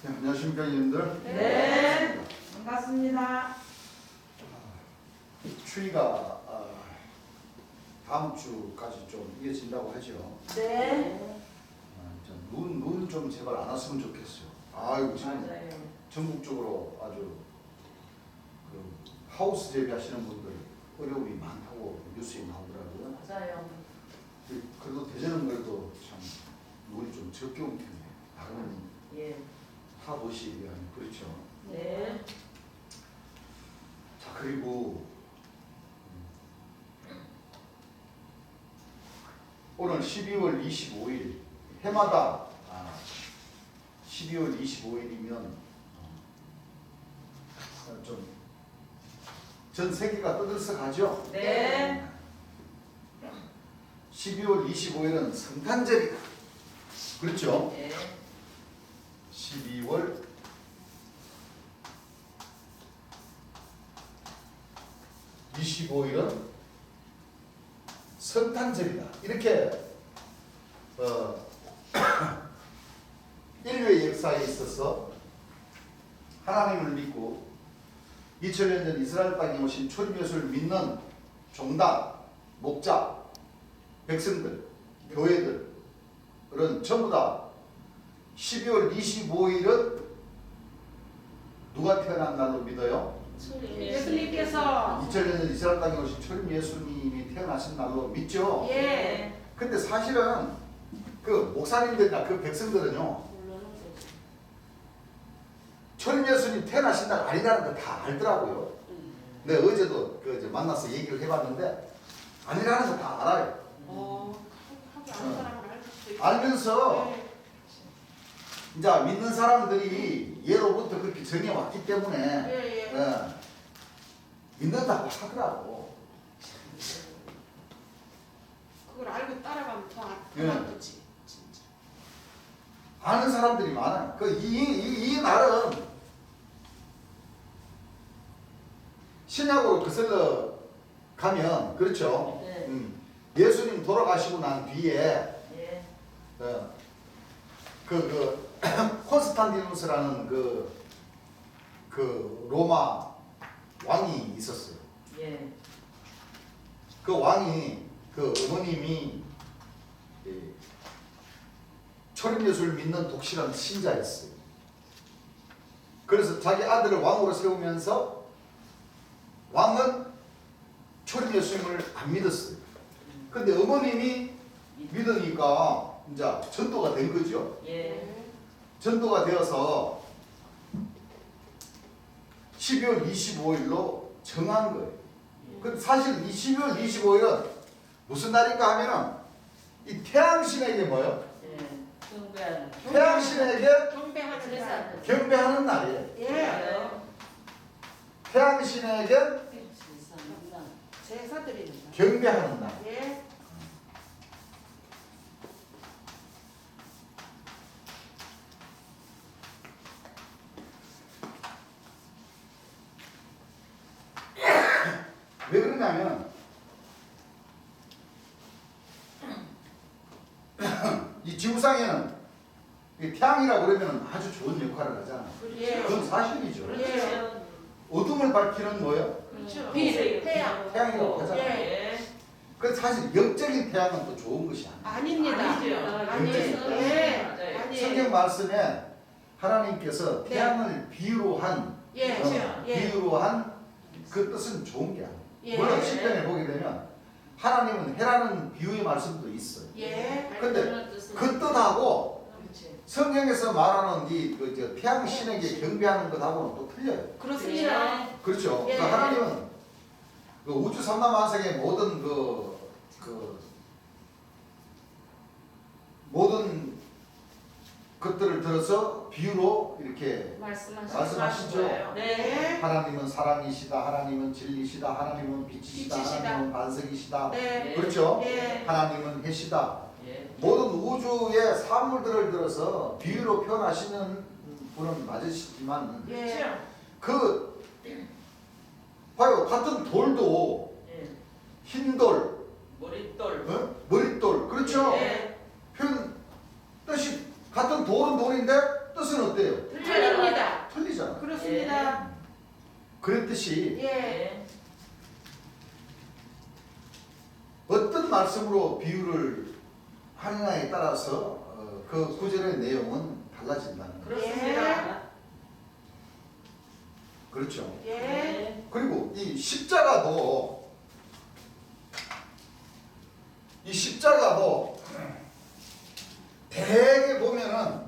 네, 안녕하십니까, 여러분들. 네, 반갑습니다. 추위가 다음 주까지 좀 이어진다고 하죠. 네. 눈 좀 제발 안 왔으면 좋겠어요. 아이고, 지금 맞아요. 전국적으로 아주 그 하우스 재배하시는 분들 어려움이 많다고 뉴스에 나오더라고요. 맞아요. 그래도 대전은 그래도 참 눈이 좀 적게 온 편이에요. 다른 예. 타도시에 비하면 그렇죠. 네. 자, 그리고 오늘 12월 25일 해마다 12월 25일이면 좀 전 세계가 떠들썩하죠. 네. 12월 25일은 성탄절이다. 그렇죠? 네. 12월 25일은 성탄절이다. 이렇게 인류의 역사에 있어서 하나님을 믿고 2000년 전 이스라엘 땅에 오신 초림 예수를 믿는 종단, 목자, 백성들, 교회들은 전부 다 12월 25일은 누가 태어난 날로 믿어요? 예수님께서 2000년 전 이스라엘 땅에 오신 초림 예수님이 태어나신 날로 믿죠? 예. 근데 사실은 그 목사님들이나 그 백성들은요, 초림 예수님 태어나신 날 아니라는 걸 다 알더라고요. 네, 어제도 그 만나서 얘기를 해봤는데 아니라는 거 다 알아요. 하기 아는 사람은 알 수도 있고. 알면서 네. 이제 믿는 사람들이 예로부터 그렇게 정해왔기 때문에 예, 예. 믿는다고 하더라고. 그걸 알고 따라가면 더 예. 알겠지. 진짜. 아는 사람들이 많아요. 이 날은 신약으로 거슬러 가면 그렇죠. 네. 예수님 돌아가시고 난 뒤에 예. 콘스탄티누스라는 그 로마 왕이 있었어요. 예. 그 왕이 그 어머님이 초림 예수를 믿는 독실한 신자였어요. 그래서 자기 아들을 왕으로 세우면서 왕은 초림 예수님을 안 믿었어요. 근데 어머님이 믿으니까 이제 전도가 된 거죠. 예. 전도가 되어서 12월 25일로 정한 거예요. 근데 사실 이 12월 25일은 무슨 날인가 하면은 이 태양신에게 뭐요? 예. 경배하는. 태양신에게 경배하는 날. 경배하는 날이에요. 예. 태양신에게 제사 드리는 날. 경배하는 날. 예. 왜 그러냐면 이 지구상에는 이 태양이라 그러면 아주 좋은 역할을 하잖아요. 예. 그건 사실이죠. 예. 어둠을 밝히는 뭐예요? 그렇죠. 빛. 태양. 태양이라고 하잖아요. 예. 그 사실 영적인 태양은 또 좋은 것이 아니에요. 아닙니다. 아니죠. 아니에요. 아니죠. 예. 맞아요. 아니에요. 성경 말씀에 하나님께서 네. 태양을 비유로 한 예. 예. 비유로 한 그 뜻은 좋은 게 아니에요. 예. 물론 시편에 보게 되면 하나님은 해라는 비유의 말씀도 있어요. 예. 근데 그 뜻하고 그렇지. 성경에서 말하는 이 태양 신에게 경배하는 것하고는 또 틀려요. 그렇습니다. 그렇죠. 예. 그러니까 하나님은 그 우주 삼라만상의 모든 모든 것들을 들어서 비유로 이렇게 말씀하시죠. 네. 하나님은 사랑이시다, 하나님은 진리시다, 하나님은 빛이시다, 빛이시다. 하나님은 반석이시다. 네. 그렇죠? 예. 하나님은 해시다. 예. 모든 우주의 사물들을 들어서 비유로 표현하시는 분은 맞으시지만 예. 그 봐요. 같은 돌도 예. 흰 돌, 머릿돌. 머릿돌, 그렇죠? 예. 표현 뜻이 같은 돌은 돌인데 뜻은 어때요? 틀려요. 그랬듯이 예. 예. 어떤 말씀으로 비유를 하느냐에 따라서 그 구절의 내용은 달라진다는 거예요. 그렇습니다. 그렇죠. 예. 그리고 이 십자가도 대개 보면은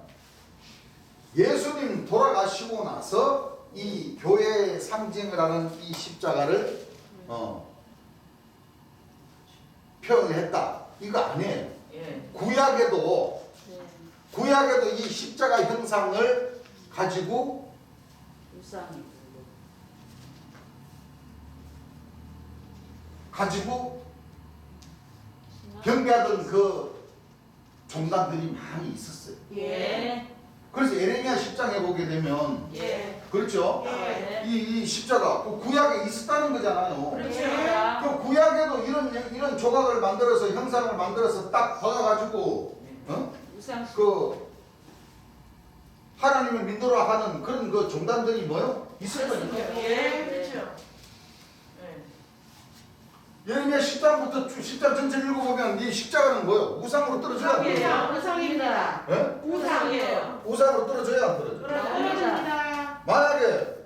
예수님 돌아가시고 나서 이 교회의 상징을 하는 이 십자가를 표현을 했다. 이거 아니에요. 예. 구약에도 이 십자가 형상을 가지고 경배하던 그 종단들이 많이 있었어요. 예. 그래서 에레미야 10장에 보게 되면 예. 그렇죠. 예. 이 십자가 그 구약에 있었다는 거잖아요. 그렇습니다. 그 구약에도 이런 조각을 만들어서 형상을 만들어서 딱 박아가지고 그 하나님을 믿노라 하는 그런 그 종단들이 뭐요? 있었거든요. 예. 그렇죠. 예. 예레미야 10장부터 10장 전체를 읽어보면 이 십자가는 뭐요? 우상으로 떨어져야 안 떨어져요? 우상입니다. 예? 우상이에요. 우상으로 떨어져야 안 떨어져요? 떨어집니다. 만약에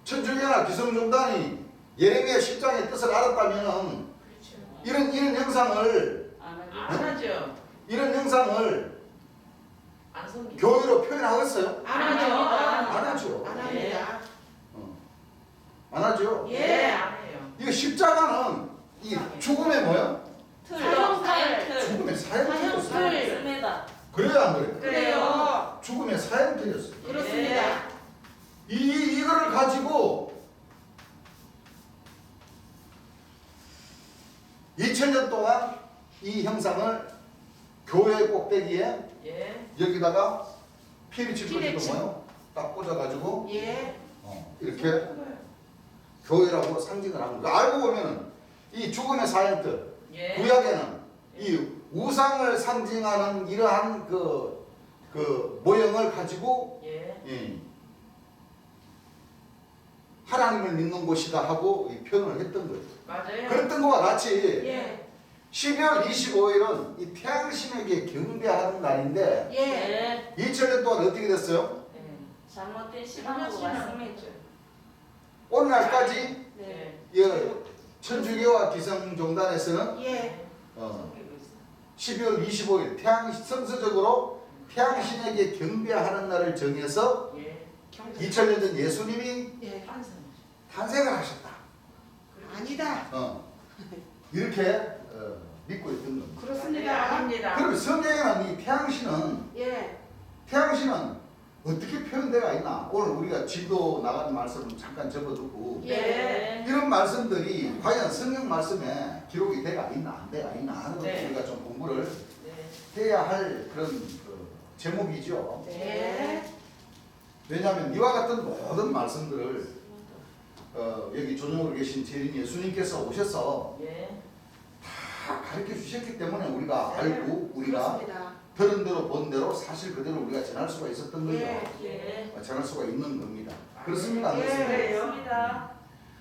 천주교나 기성종단이 예레미야 10장의 뜻을 알았다면 그렇죠. 이런 형상을 안 하죠. 이런 형상을 안 섬기. 교회로 표현하겠어요? 안 하죠. 안 하죠. 안 합니다. 안 하죠. 예. 안 해요. 이거 십자가는 이 죽음의 뭐야? 사형틀. 죽음의 사형틀이었어요. 사형틀. 그래요 안 그래요? 그래요. 죽음의 사형틀이었어요. 그렇습니다. 이거를 가지고 2000년 동안 이 형상을 교회 꼭대기에 예. 여기다가 피리치도 피리치. 뭐요? 딱 꽂아가지고 예. 이렇게 교회라고 상징을 하는 거예요. 알고 보면은 이 죽음의 사형틀 예. 구약에는 이 우상을 상징하는 이러한 그 모형을 가지고 예. 하나님을 믿는 곳이다 하고 이 표현을 했던 거예요. 맞아요. 그랬던 것과 같이 예. 12월 25일은 이 태양신에게 경배하는 날인데 예. 2000년 동안 어떻게 됐어요? 예. 잘못된 시간으로 왔습니다. 오늘날까지 예. 이 천주교와 기성종단에서는 예. 12월 25일 성서적으로 태양신에게 경배하는 날을 정해서 예. 2000년 전 예수님이 예. 탄생을 하셨다. 아니다. 이렇게 믿고 있던 겁니다. 그렇습니다. 아닙니다. 그럼 성경에는 이 예. 태양신은 어떻게 표현되어 있나? 오늘 우리가 진도 나가는 말씀을 잠깐 접어두고 예. 이런 말씀들이 과연 성경 말씀에 기록이 돼가 있나 안 돼가 있나 하는 것도 네. 우리가 좀 공부를 네. 해야 할 그런 제목이죠. 예. 왜냐하면 이와 같은 모든 말씀들을 여기 조정으로 계신 재림 예수님께서 오셔서 예. 다 가르쳐 주셨기 때문에 우리가 알고 우리가 그렇습니다. 들은 대로 본 대로 사실 그대로 우리가 전할 수가 있었던 거죠. 예. 전할 수가 있는 겁니다. 그렇습니다. 안 예. 그렇습니까?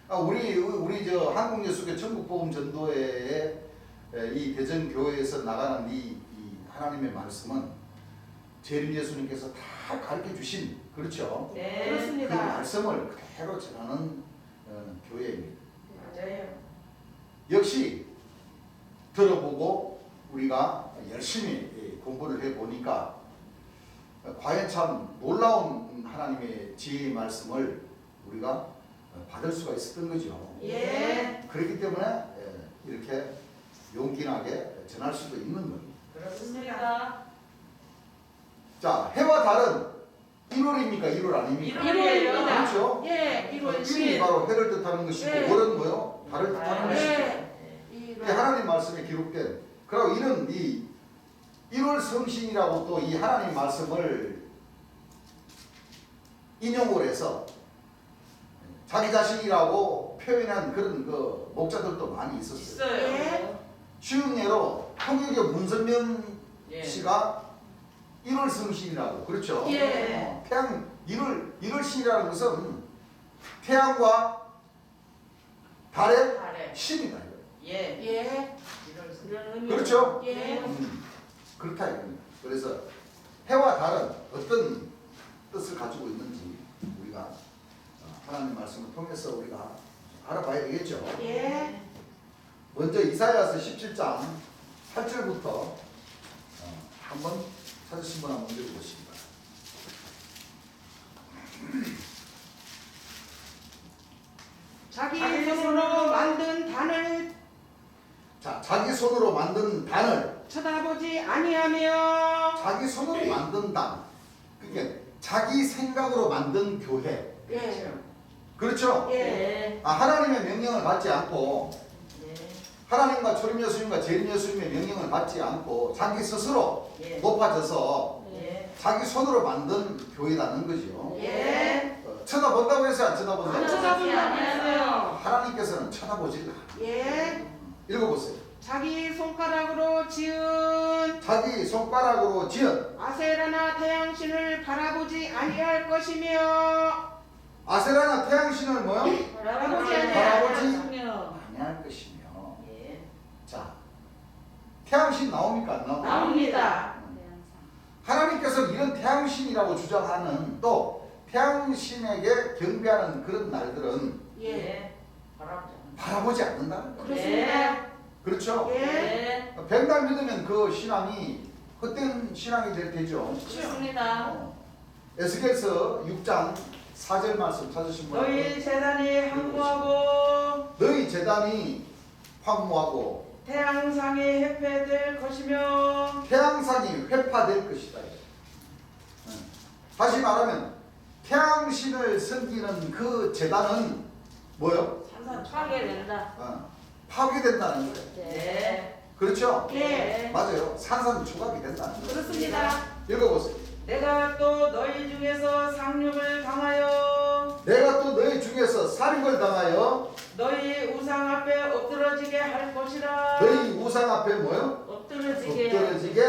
그렇습니다. 우리 저 한국예수교 전국복음전도회의 이 대전교회에서 나가는 이 하나님의 말씀은 재림 예수님께서 다 가르쳐 주신 그렇죠. 네. 그 그렇습니다. 말씀을 그대로 전하는 교회입니다. 맞아요. 역시 들어보고 우리가 열심히 공부를 해보니까 과연 참 놀라운 하나님의 지혜의 말씀을 우리가 받을 수가 있었던 거죠. 예. 그렇기 때문에 이렇게 용기나게 전할 수도 있는 겁니다. 그렇습니다. 자, 해와 달은 1월입니까? 1월 아닙니까? 1월이에요. 그렇죠? 예. 1월 1이 10일. 바로 해를 뜻하는 것이고 예. 월은 뭐요? 달을 뜻하는 예. 것이죠. 이게 하나님 말씀에 기록된 그리고 이는 이 1월 성신이라고 또 이 하나님 말씀을 인용을 해서 자기 자신이라고 표현한 그런 그 목자들도 많이 있었어요. 있어요. 예. 예. 예. 쉬운 예로 통일교 문선명 씨가 1월 성신이라고 그렇죠? 예. 태양 1월 신이라는 것은 태양과 달의 달에. 신이다. 이거. 예. 예. 이런 의미. 그렇죠? 예. 그렇다 이겁니다. 그래서 해와 달은 어떤 뜻을 가지고 있는지 우리가 하나님 말씀을 통해서 우리가 알아봐야 되겠죠. 예. 먼저 이사야서 17장 8절부터 한번 찾으신 분 한번 읽어보십니다. 자기 손으로 만든 단을 자, 자기 손으로 만든 단을 쳐다보지 아니하며 자기 손으로 만든 단, 그러니까 자기 생각으로 만든 교회, 예. 그렇죠? 예. 하나님의 명령을 받지 않고 예. 하나님과 초림 예수님과 재림 예수님의 명령을 받지 않고 자기 스스로 예. 높아져서 예. 자기 손으로 만든 교회라는 거죠. 예. 쳐다본다고 해서 안 쳐다본다고 안 해서 쳐다본다고 했어요. 하나님께서는 쳐다보질 않아요. 예. 읽어보세요. 자기 손가락으로 지은 자기 손가락으로 지은 아세라나 태양신을 바라보지 아니할 것이며 아세라나 태양신을 뭐요? 바라보지 바라보지 아니하며 아니할 것이며. 예. 자, 태양신 나옵니까 안 나옵니까? 나옵니다. 하나님께서는 이런 태양신이라고 주장하는 또 태양신에게 경배하는 그런 날들은 예. 바라보자. 바라보지 않는다는 거예요. 그렇습니다. 그렇죠? 예. 백날 믿으면 그 신앙이 헛된 신앙이 될 테죠. 그렇습니다. 에스겔서 6장 4절 말씀 찾으신 분. 너희 재단이 항구하고 너희 제단이 황무하고 태양상이 해패될 것이며 태양상이 회파될 것이다. 다시 말하면 태양신을 섬기는 그 제단은 뭐요? 산산 파괴된다. 파괴된다는 거예요. 예. 그렇죠? 예. 맞아요. 산산조각이 된다는 거예요. 그렇습니다. 읽어보세요. 내가 또 너희 중에서 상륙을 당하여 내가 또 너희 중에서 살인을 당하여 너희 우상 앞에 엎드러지게 할 것이라. 너희 우상 앞에 뭐요? 엎드러지게. 엎드러지게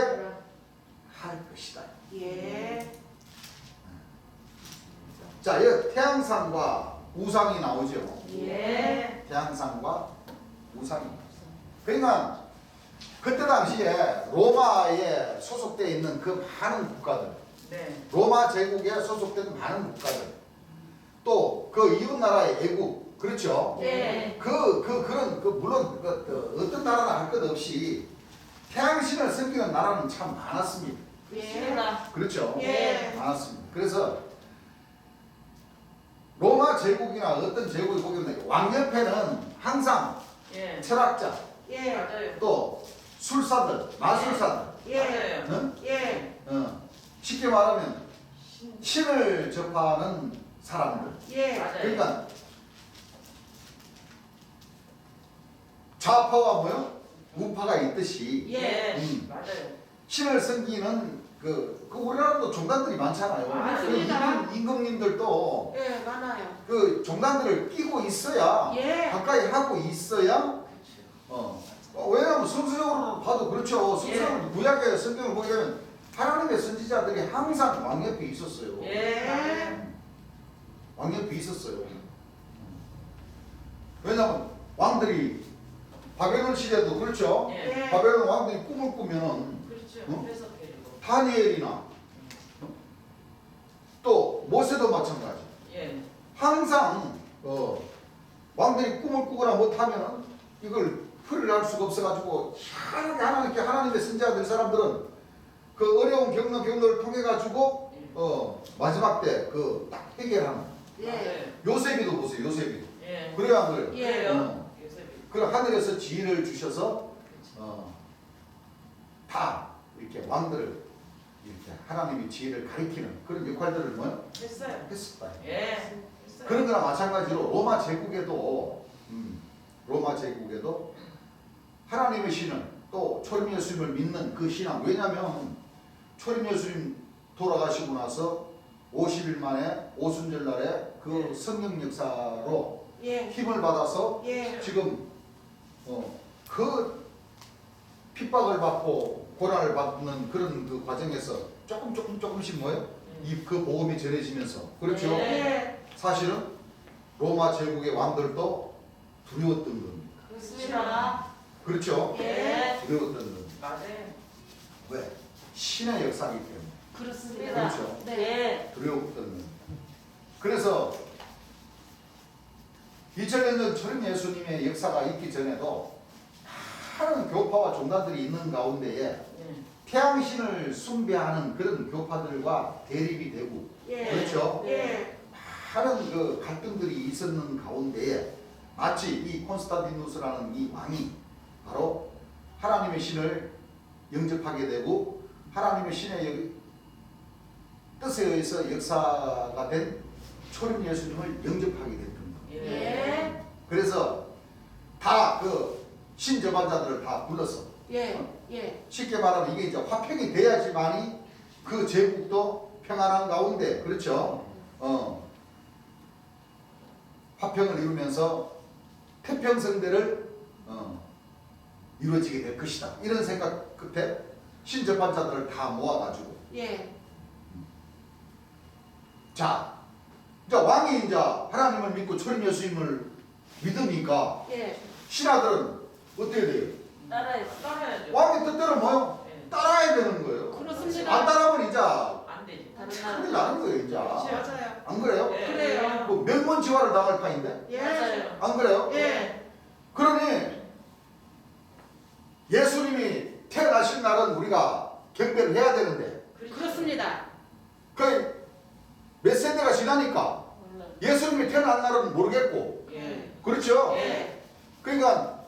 할 것이다. 예. 자, 이 태양상과 우상이 나오죠. 예. 태양상과 우상이. 그러니까 그때 당시에 로마에 소속되어 있는 그 많은 국가들, 네. 로마 제국에 소속된 많은 국가들, 또 그 이웃 나라의 애국, 그렇죠? 예. 물론 어떤 나라나 할 것 없이 태양신을 섬기는 나라는 참 많았습니다. 예. 그렇죠? 예. 많았습니다. 그래서 로마 제국이나 어떤 제국이 보면 왕옆에는 항상 예. 철학자, 예. 맞아요. 또 술사들, 마술사들, 예. 맞아요. 응? 예. 쉽게 말하면 신을 접하는 사람들. 예. 맞아요. 그러니까 좌파와 뭐요? 우파가 있듯이 예. 맞아요. 신을 섬기는 그 우리나라도 종단들이 많잖아요. 많습니다. 그 임금님들도 예, 많아요. 그 종단들을 끼고 있어야 예. 가까이 하고 있어야 왜냐하면 성서적으로 봐도 그렇죠. 성서적으로 구약의 성경을 보게 되면 하나님의 선지자들이 항상 왕옆에 있었어요. 예. 왕옆에 있었어요. 왜냐하면 왕들이 바벨론 시대도 그렇죠. 예. 예. 바벨론 왕들이 꿈을 꾸면은 그렇죠. 응? 해석해주고. 다니엘이나 또 모세도 마찬가지. 예. 항상 왕들이 꿈을 꾸거나 못하면은 이걸 풀이할 수가 없어가지고 희한하게 하나님의 선지자들 사람들은 그 어려운 경로를 통해 가지고 마지막 때 그 딱 해결하는. 예. 요셉이도 보세요. 요셉이. 예. 그래야 안 그래요? 예. 요셉이. 그럼 하늘에서 지혜를 주셔서 다 이렇게 왕들을 이렇게 하나님의 지혜를 가리키는 그런 역할들을 뭐 했어요. 했었다. 예. 했어요. 그런 거나 마찬가지로 로마 제국에도 하나님의 신은 또 초림 예수님을 믿는 그 신앙. 왜냐하면 초림 예수님 돌아가시고 나서 50일 만에 오순절 날에 그 성령 역사로 예. 힘을 받아서 예. 지금 그 핍박을 받고 고난을 받는 그런 그 과정에서 조금씩 뭐예요? 그 복음이 전해지면서 그렇죠? 예. 사실은 로마 제국의 왕들도 두려웠던 겁니다. 그렇습니다. 그렇죠? 예. 두려웠던 겁니다. 맞아요. 왜? 신의 역사이기 때문에. 그렇습니다. 그렇죠. 네. 두려웠던 겁니다. 그래서 2000년 전 초림 예수님의 역사가 있기 전에도 많은 교파와 종단들이 있는 가운데에 네. 태양신을 숭배하는 그런 교파들과 대립이 되고 예. 그렇죠? 예. 많은 그 갈등들이 있었는 가운데에 마치 이 콘스탄티누스라는 이 왕이 바로 하나님의 신을 영접하게 되고 하나님의 신의 뜻에 의해서 역사가 된 초림 예수님을 영접하게 됐던 거예요. 예. 그래서 다 그 신접한자들을 다 불러서 예. 예. 쉽게 말하면 이게 이제 화평이 돼야지만이 그 제국도 평안한 가운데 그렇죠. 화평을 이루면서 태평성대를 이루어지게 될 것이다. 이런 생각 끝에 신접한 자들을 다 모아가지고 예. 자 이제 왕이 이제 하나님을 믿고 초림 예수님을 믿으니까 예. 신하들은 어떻게 돼요? 따라야죠. 왕의 뜻대로 뭐요? 네. 따라야 되는 거예요. 그렇습니다. 안 따라하면 이제 안 되지. 큰일 나는 거예요 이제. 맞아요. 안 그래요? 네. 그래요. 뭐 명문지화를 당할 판인데? 예. 맞아요. 안 그래요? 예. 그러니 예수님이 태어나신 날은 우리가 경배를 해야 되는데 그렇습니다. 그 몇 세대가 지나니까 예수님이 태어난 날은 모르겠고 예. 그렇죠? 예. 그러니까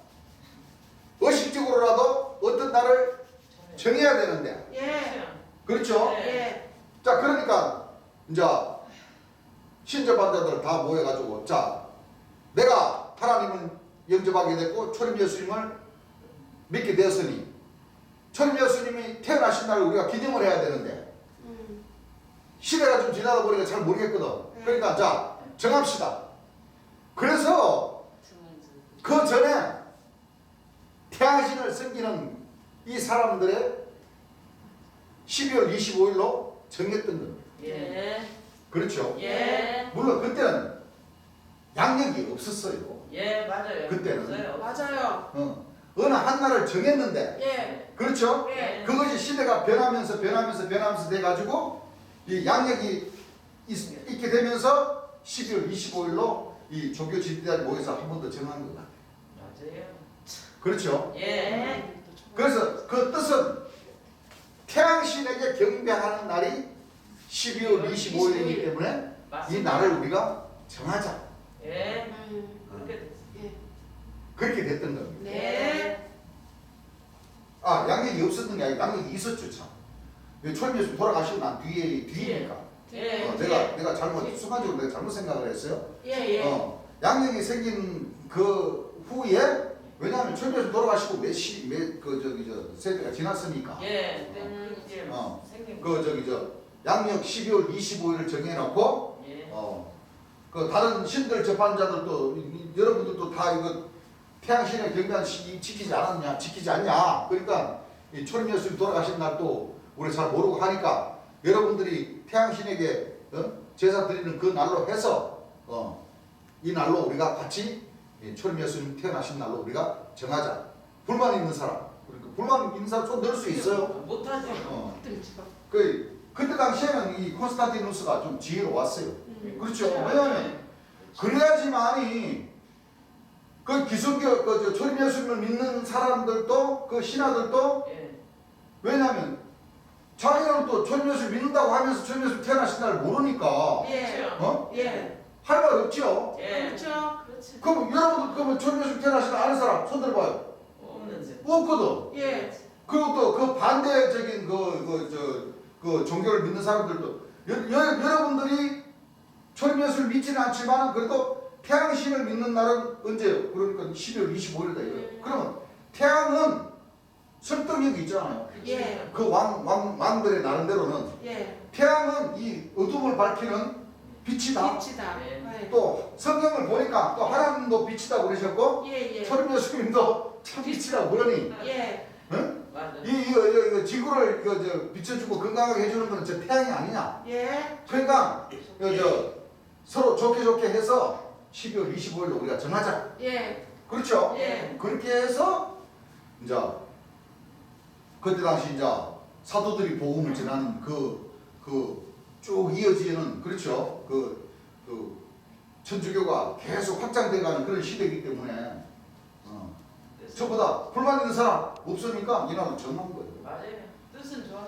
의식적으로라도 어떤 날을 정해야 되는데 예. 그렇죠? 예. 자 그러니까 이제 신접한 자들 다 모여가지고 자 내가 하나님을 영접하게 됐고 초림 예수님을 믿게 되었으니 초림 예수님이 태어나신 날을 우리가 기념을 해야 되는데 시대가 좀 지나다 보니까 잘 모르겠거든. 그러니까 자 정합시다. 그래서 그 전에 태양신을 섬기는 이 사람들의 12월 25일로 정했던 겁니다. 예. 그렇죠? 예. 물론 그때는 양력이 없었어요. 예, 맞아요. 그때는. 없어요. 맞아요. 어느 한 날을 정했는데 예. 그렇죠? 예. 그것이 시대가 변하면서 돼가지고 이 양력이 있게 되면서 12월 25일로 이 종교 지도자들이 모여서 한 번 더 정한 것 같아요. 맞아요. 그렇죠? 예. 그래서 그 뜻은 태양신에게 경배하는 날이 12월 25일이기 때문에 이 날을 우리가 정하자. 예. 그렇게 됐어요. 그렇게 됐던 겁니다. 네. 아 양력이 없었던 게 아니라 양력이 있었죠 참. 초림 예수님 돌아가시고 난 뒤니까. 예. 내가 순간적으로 내가 잘못 생각을 했어요. 예. 예. 양력이 생긴 그 후에 왜냐하면 초림 예수님 돌아가시고 세대가 지났으니까. 예. 이제 생긴 양력 12월 25일을 정해놓고 예. 그 다른 신들 접한 자들도 여러분들도 다 이거 태양신의 경배한 시 지키지 않냐. 그러니까 이 초림 예수님 돌아가신 날도 우리 잘 모르고 하니까 여러분들이 태양신에게 제사 드리는 그 날로 해서 이 날로 우리가 같이 초림 예수님 태어나신 날로 우리가 정하자. 불만 있는 사람, 그러니까 불만 있는 사람 좀 넣을 수 있어요. 못하죠. 그때 당시에는 이 콘스탄티누스가 좀 지혜로웠어요. 그렇죠. 네. 왜냐하면 그래야지만이 그 기성교 초림 예수님을 믿는 사람들도 그 신하들도 예. 왜냐하면 자기는 또 초림 예수 믿는다고 하면서 초림 예수 태어나신 날 모르니까 예. 예. 할 말 없죠. 예. 그렇죠. 그렇지. 그럼 여러분들 그러면 초림 예수 태어나신 날 아는 사람 손 들어봐요. 없는데. 없거든. 예. 그리고 또 그 반대적인 그 종교를 믿는 사람들도 여러분들이 초림 예수를 믿지는 않지만 그래도 태양신을 믿는 날은 언제? 그러니까 12월 25일이다. 그러면 태양은 설득력이 있잖아요. 예. 그 왕들의 나름대로는 예. 태양은 이 어둠을 밝히는 빛이다. 빛이다. 예. 또 성경을 보니까 또 하나님도 빛이다 그러셨고 예. 예. 초림 예수님도 참 빛이다 그러니 예. 응? 맞아. 이거 지구를 비춰주고 건강하게 해주는 거는 저 태양이 아니냐? 예. 그러니까 서로 좋게 해서 12월 25일로 우리가 정하자. 예. 그렇죠? 예. 그렇게 해서 이제 그때 당시 이제 사도들이 복음을 전하는 쭉 이어지는 그렇죠? 천주교가 계속 확장돼가는 그런 시대이기 때문에 저보다 불만 있는 사람 없으니까 이나는 정한 거예요. 맞아요. 뜻은 좋아.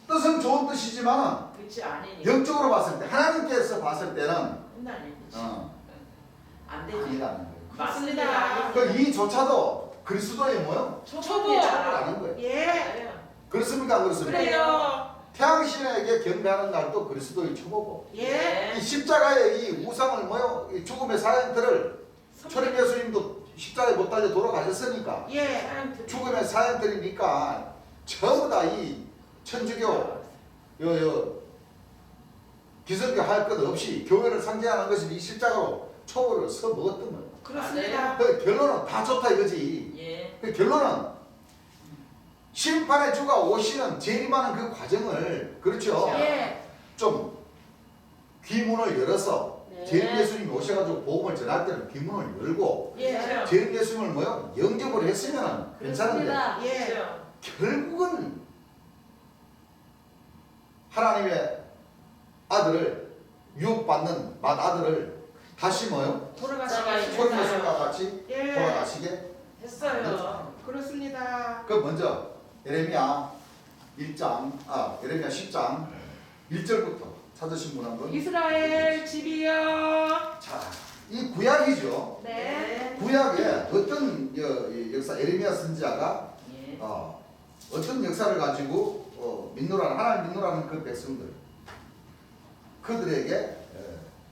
뜻은 좋은 뜻이지만은 그렇지 아니니까. 영적으로 봤을 때 하나님께서 봤을 때는 혼날 얘기지. 안 되지. 아니라는 거예요. 맞습니다. 그 이조차도 그리스도의 뭐요? 초보라는 라는 거예요. 예. 그렇습니까? 안 그렇습니까? 그래요. 태양신에게 경배하는 날도 그리스도의 초보고 예. 이 십자가의 이 우상을 뭐요? 이 죽음의 사형틀을 초림 예수님도 십자가에 못 달려 돌아가셨으니까 예. 죽음의 사형틀이니까 전부 다 이 천주교 기성교 할 것 없이 교회를 상징하는 것이 이 십자가로 초보를 써먹었던 거예요. 그렇습니다. 그 결론은 다 좋다 이거지. 예. 그 결론은 심판의 주가 오시는 재림하는 그 과정을 그렇죠. 예. 좀 귀문을 열어서 네. 재림 예수님이 오셔가지고 복음을 전할 때는 귀문을 열고 예. 재림 예수님을 뭐요 영접을 했으면 괜찮은데 예. 그렇죠. 결국은 하나님의 아들을 유혹받는 맏아들을 다시 뭐요 초림 돌아가시겠습니다. 예수님과 같이 예. 돌아가시게 했어요. 그렇습니다. 그 먼저 예레미야 10장 1절부터 찾으신 분 한 분. 이스라엘 집이여. 자, 이 구약이죠. 네. 구약에 어떤 역사 예레미야 선지자가 예. 어떤 역사를 가지고 하나님 민노라는 그 백성들 그들에게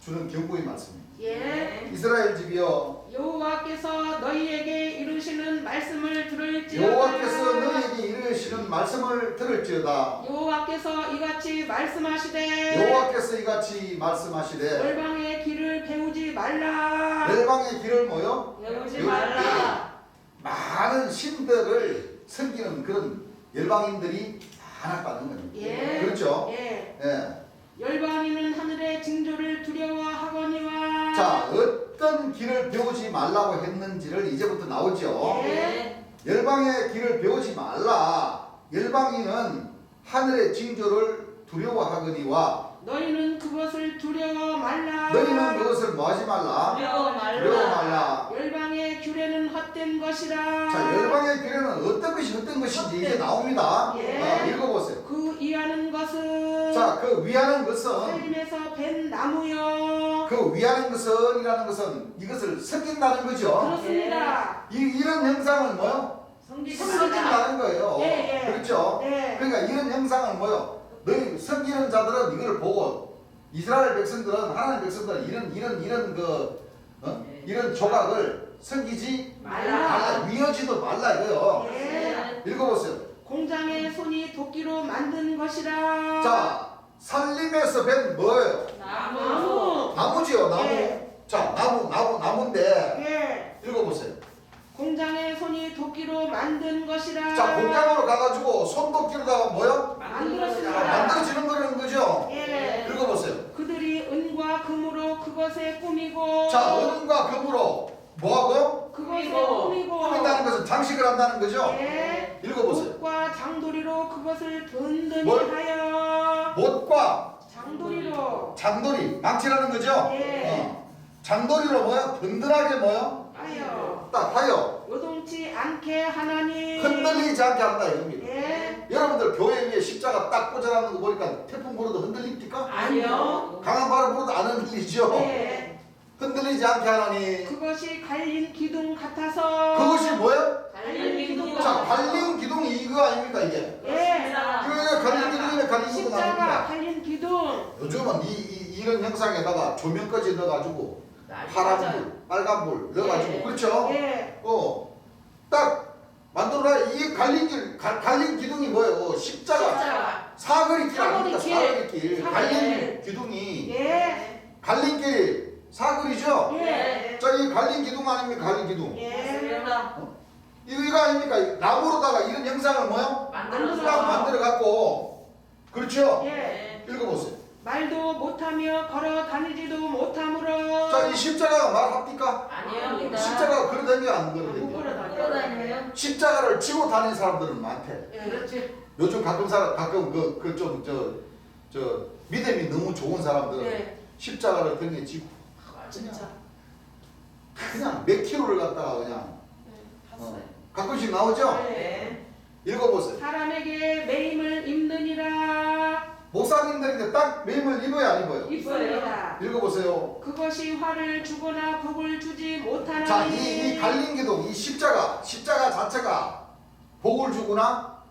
주는 경고의 말씀입니다. 예. 이스라엘 집이여 여호와께서 너희에게 이루시는 말씀을 들을지어다. 여호와께서 너희에게 이르시는 말씀을 들을지어다. 여호와께서 이같이 말씀하시되 여호와께서 이같이 말씀하시되 열방의 길을 배우지 말라. 열방의 길을 뭐요? 배우지 말라. 많은 신들을 섬기는 그런 열방인들이 많았다는 겁니다. 예. 그렇죠? 예. 예. 열방인은 하늘의 징조를 두려워하거니와. 자, 어떤 길을 배우지 말라고 했는지를 이제부터 나오죠. 예. 열방의 길을 배우지 말라. 열방인은 하늘의 징조를 두려워하거니와 너희는 그것을 두려워 말라. 너희는 그것을 뭐하지 말라. 두려워 두려워 말라. 말라. 열방의 규례는 헛된 것이라. 자, 열방의 규례는 어떤 것이 어떤 것인지 이제 나옵니다. 예. 읽어보세요. 그 위하는 것은 자, 그 위하는 것은 살림에서 벤 나무요. 그 위하는 것은이라는 것은 이것을 섬긴다는 거죠. 그렇습니다. 이런 형상을 뭐요? 성기지 성기지 말라. 섬긴다는 거예요. 예, 예. 그렇죠? 네. 그러니까 이런 형상을 뭐요? 너희 섬기는 자들은 이걸 보고 이스라엘 백성들은 하나님 백성들은 이런 이런 조각을 섬기지 말라. 위하지도 말라 이거요. 예. 읽어보세요. 공장의 손이 도끼로 만든 것이라. 자, 살림에서 뵌 뭐예요? 나무. 나무지요, 나무. 예. 자, 나무인데 예. 읽어보세요. 공장의 손이 도끼로 만든 것이라. 자, 공장으로 가가지고 손도끼로다가 뭐요? 만들었습니다. 만들어지는 거라는 거죠. 예. 읽어보세요. 그들이 은과 금으로 그것에 꾸미고. 자, 은과 금으로 뭐하고? 그것에 꾸미고. 꾸미고. 꾸민다는 것은 장식을 한다는 거죠. 예. 읽어보세요. 못과 장도리로 그것을 든든히 뭘? 하여. 못과 장도리로. 장돌이, 망치라는 거죠. 예. 장돌이로 뭐야? 든든하게 뭐야? 하여. 딱 하여 요동치 않게 하나니. 흔들리지 않게 한다 이겁니다. 예. 여러분들 교회 위에 십자가 딱 꽂아놨는 거 보니까 태풍 불어도 흔들립니까? 아니요. 강한 바람 불어도 안 흔들리죠. 예. 흔들리지 않게 하나니 그것이 갈린 기둥 같아서. 그것이 뭐야? 달린 기둥. 자, 갈린 기둥이 이거 아닙니까 이게? 예. 이거 갈린 기둥이면 갈린 기둥 십자가 아닙니까? 갈린 기둥. 요즘은 이런 형상에다가 조명까지 넣어가지고 파란불, 빨간불 넣어가지고 예. 그렇죠? 예. 딱 만들어놔. 이 갈린 기둥이 뭐예요? 십자가. 사거리 길 아닙니까? 사거리 길. 갈린 기둥이 예. 갈린 길 사거리죠? 예. 자, 이 갈린 기둥 아닙니까? 갈린 기둥. 예. 맞습니다. 이거 아닙니까? 나무로다가 이런 형상을 뭐요? 만들어서. 딱 만들어 갖고 그렇죠? 예. 읽어보세요. 말도 못하며 걸어 다니지도 못하므로. 자, 이 십자가가 말합니까? 아니요. 십자가가 걸어 다니게 안 걸어 못 다니게. 걸어 다녀. 끌어다녀요. 십자가를 지고 다니는 사람들은 많대. 예. 그렇지. 요즘 가끔 좀 믿음이 너무 좋은 사람들은 예. 십자가를 등에 지고 진짜. 그냥 몇 킬로를 갖다가 그냥 가끔씩 나오죠? 네. 읽어보세요. 사람에게 매임을 입느니라. 목사님들인데 딱 매임을 입어야 안 입어요? 입습니다. 읽어보세요. 그것이 화를 주거나 복을 주지 못하나니. 자, 이 갈림기둥, 이 십자가 자체가 복을 주거나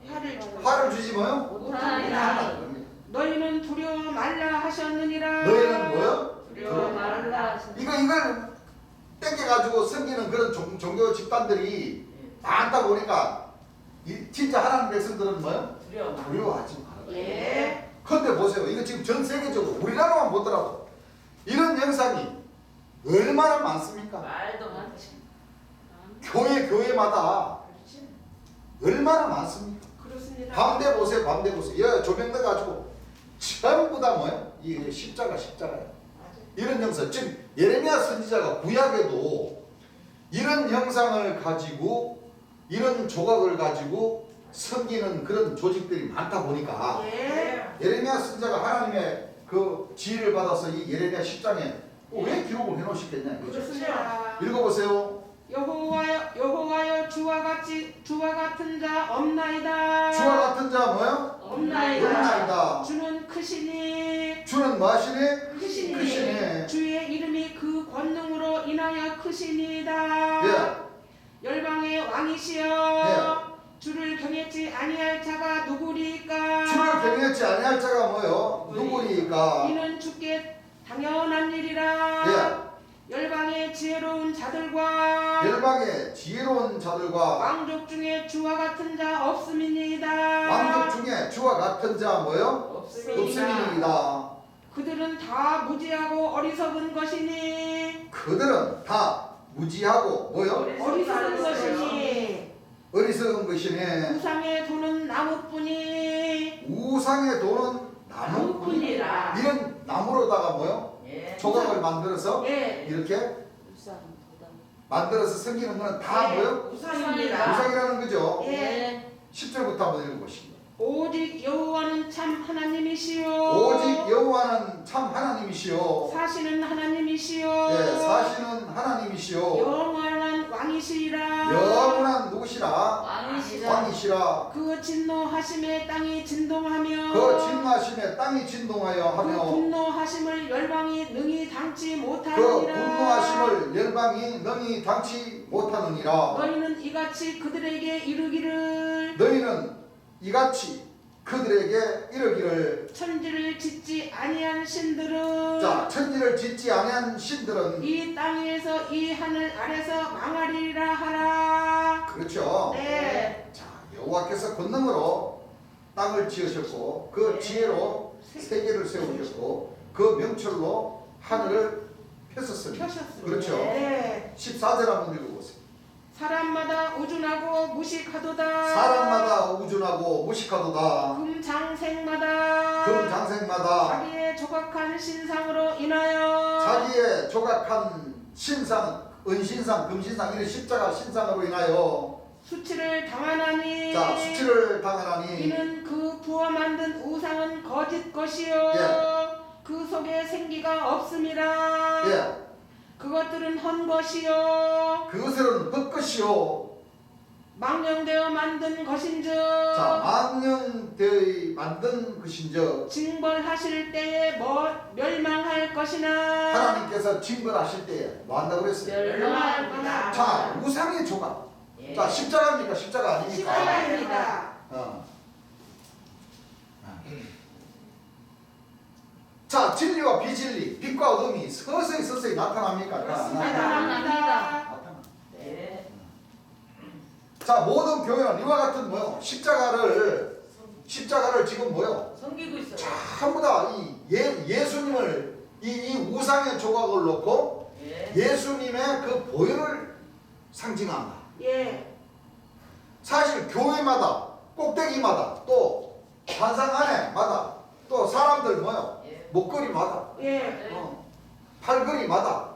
화를 주지 뭐요? 못하나이다. 너희는 두려워 말라 하셨느니라. 너희는 뭐요? 두려워 말라. 이걸 땡겨가지고 섬기는 그런 종교 집단들이 많다 보니까 진짜 하나님 백성들은 뭐요? 두려워하지 말아요. 예. 근데 보세요. 이거 지금 전 세계적으로 우리나라만 보더라도 이런 현상이 얼마나 많습니까? 말도 많지. 교회마다 얼마나 많습니까? 그렇습니다. 밤대 보세요. 밤대 보세요. 여기 조명 넣어가지고 전부 다 뭐예요? 이 십자가예요. 이런 형상. 즉 예레미야 선지자가 구약에도 이런 형상을 가지고 이런 조각을 가지고 섬기는 그런 조직들이 많다 보니까 예. 예레미야 선지자가 하나님의 그 지혜를 받아서 이 예레미야 10장에 왜 기록을 해놓으시겠냐 이거죠. 그렇습니다. 읽어보세요. 여호와여 주와 같은 자 없나이다. 주와 같은 자 뭐요? 없나이다. 주는 크시니. 주는 뭐 하시니? 크시니. 크시니. 주의 이름이 그 권능으로 인하여 크시니다. 예. 열방의 왕이시여. 예. 주를 경외치 아니할 자가 누구리까? 주를 경외치 아니할 자가 뭐요? 누구니까? 이는 주께 당연한 일이라. 예. 열방의 지혜로운 자들과 열방의 지혜로운 자들과 왕족 중에 주와 같은 자 없음이니이다. 왕족 중에 주와 같은 자 뭐요? 없음이니이다. 그들은 다 무지하고 어리석은 것이니. 그들은 다 무지하고 뭐요? 어리석은 것이니. 어리석은 것이네. 우상의 돈은 나무뿐이. 우상의 돈은 나무뿐이라. 이런 나무로다가 뭐요? 예. 조각을 만들어서 예. 이렇게 만들어서 섬기는 거는 다 예. 뭐요? 우상입니다. 우상이라는 거죠. 예. 10절부터 한번 읽어보시죠. 오직 여호와는 참 하나님이시요. 오직 여호와는 참 하나님이시요. 사시는 하나님이시요. 예, 사시는 하나님이시요. 영원한 왕이시라. 영원한 누구시라? 왕이시라. 왕이시라. 그 진노하심에 땅이 진동하며. 그 진노하심에 땅이 진동하여 그 하며 분노하심을 열방이 능히 당치 그 못하느니라. 분노하심을 열방이 능히 당치 못하느니라. 너희는 이같이 그들에게 이르기를 너희는 이같이 그들에게 이르기를 천지를 짓지 아니한 신들은 자 천지를 짓지 아니한 신들은 이 땅에서 이 하늘 아래서 망하리라 하라. 그렇죠. 네. 자 여호와께서 권능으로 땅을 지으셨고 그 지혜로 세계를 세우셨고 그 명철로 하늘을 펴셨습니다. 펴셨습니다. 그렇죠. 네. 14절 한번 읽어보세요. 사람마다 우준하고 무식하도다. 사람마다 우준하고 무식하도다. 금장생마다 금장생마다 자기의 조각한 신상으로 인하여 자기의 조각한 신상, 은신상, 금신상 이런 십자가 신상으로 인하여 수치를 당하나니. 자 수치를 당하나니 이는 그 부어 만든 우상은 거짓 것이요. 예. 그 속에 생기가 없음이라. 예 그것들은 헌 것이요. 그것은 헛것이요 망령되어 만든 것인즉. 자 망령되이 만든 것인즉 징벌하실 때에 멸망할 것이나. 하나님께서 징벌하실 때에 뭐 한다고 그랬어요? 멸망할 거다. 자 우상의 조각 예. 자 십자가입니까? 십자가 아닙니까? 십자가입니다. 자 진리와 비진리 빛과 어둠이 서서히 나타납니까? 나타납니다. 나타나. 네. 자 모든 교회는 이와 같은 뭐요? 십자가를 지금 뭐요? 섬기고 있어요. 전부 다 이 예수님을 이 우상의 조각을 놓고 예. 예수님의 그 보혈을 상징한다. 예. 사실 교회마다 꼭대기마다 또 환상 안에마다 또 사람들 뭐요? 예. 목걸이마다 예. 팔걸이마다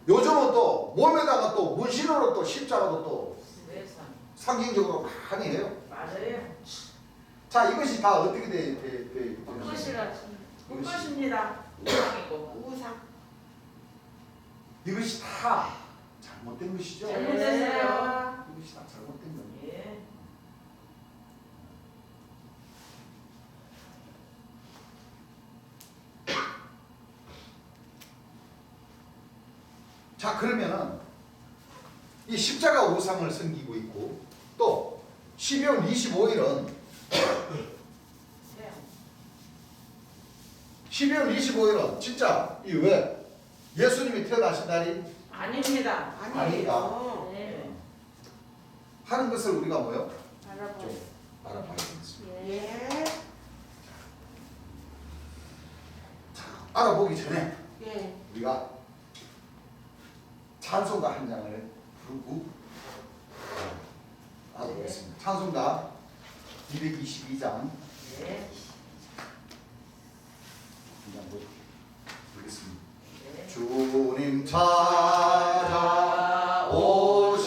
요즘은 또 몸에다가 또 문신으로 또 십자가도 또 세상. 상징적으로 많이 해요. 맞아요. 자, 이것이 다 어떻게 돼? 꽃이라 꽃입니다. 우상이고. 우상. 이것이 다 잘못된 것이죠. 잘못됐어요. 이것이 다 잘못된 거예요. 예. 자, 그러면은 이 십자가 우상을 섬기고 있고 또 12월 25일은 네. 12월 25일은 진짜 이 왜 예수님이 태어나신 날이 아닙니다. 아니에요. 네. 하는 것을 우리가 뭐요? 알아봐요. 좀 알아봐야 되겠습니다. 예. 자, 알아보기 전에 예. 우리가 찬송가 한 장을 부르고 알아보겠습니다. 찬송가 222장 네. 한장 보겠습니다. 네. 주님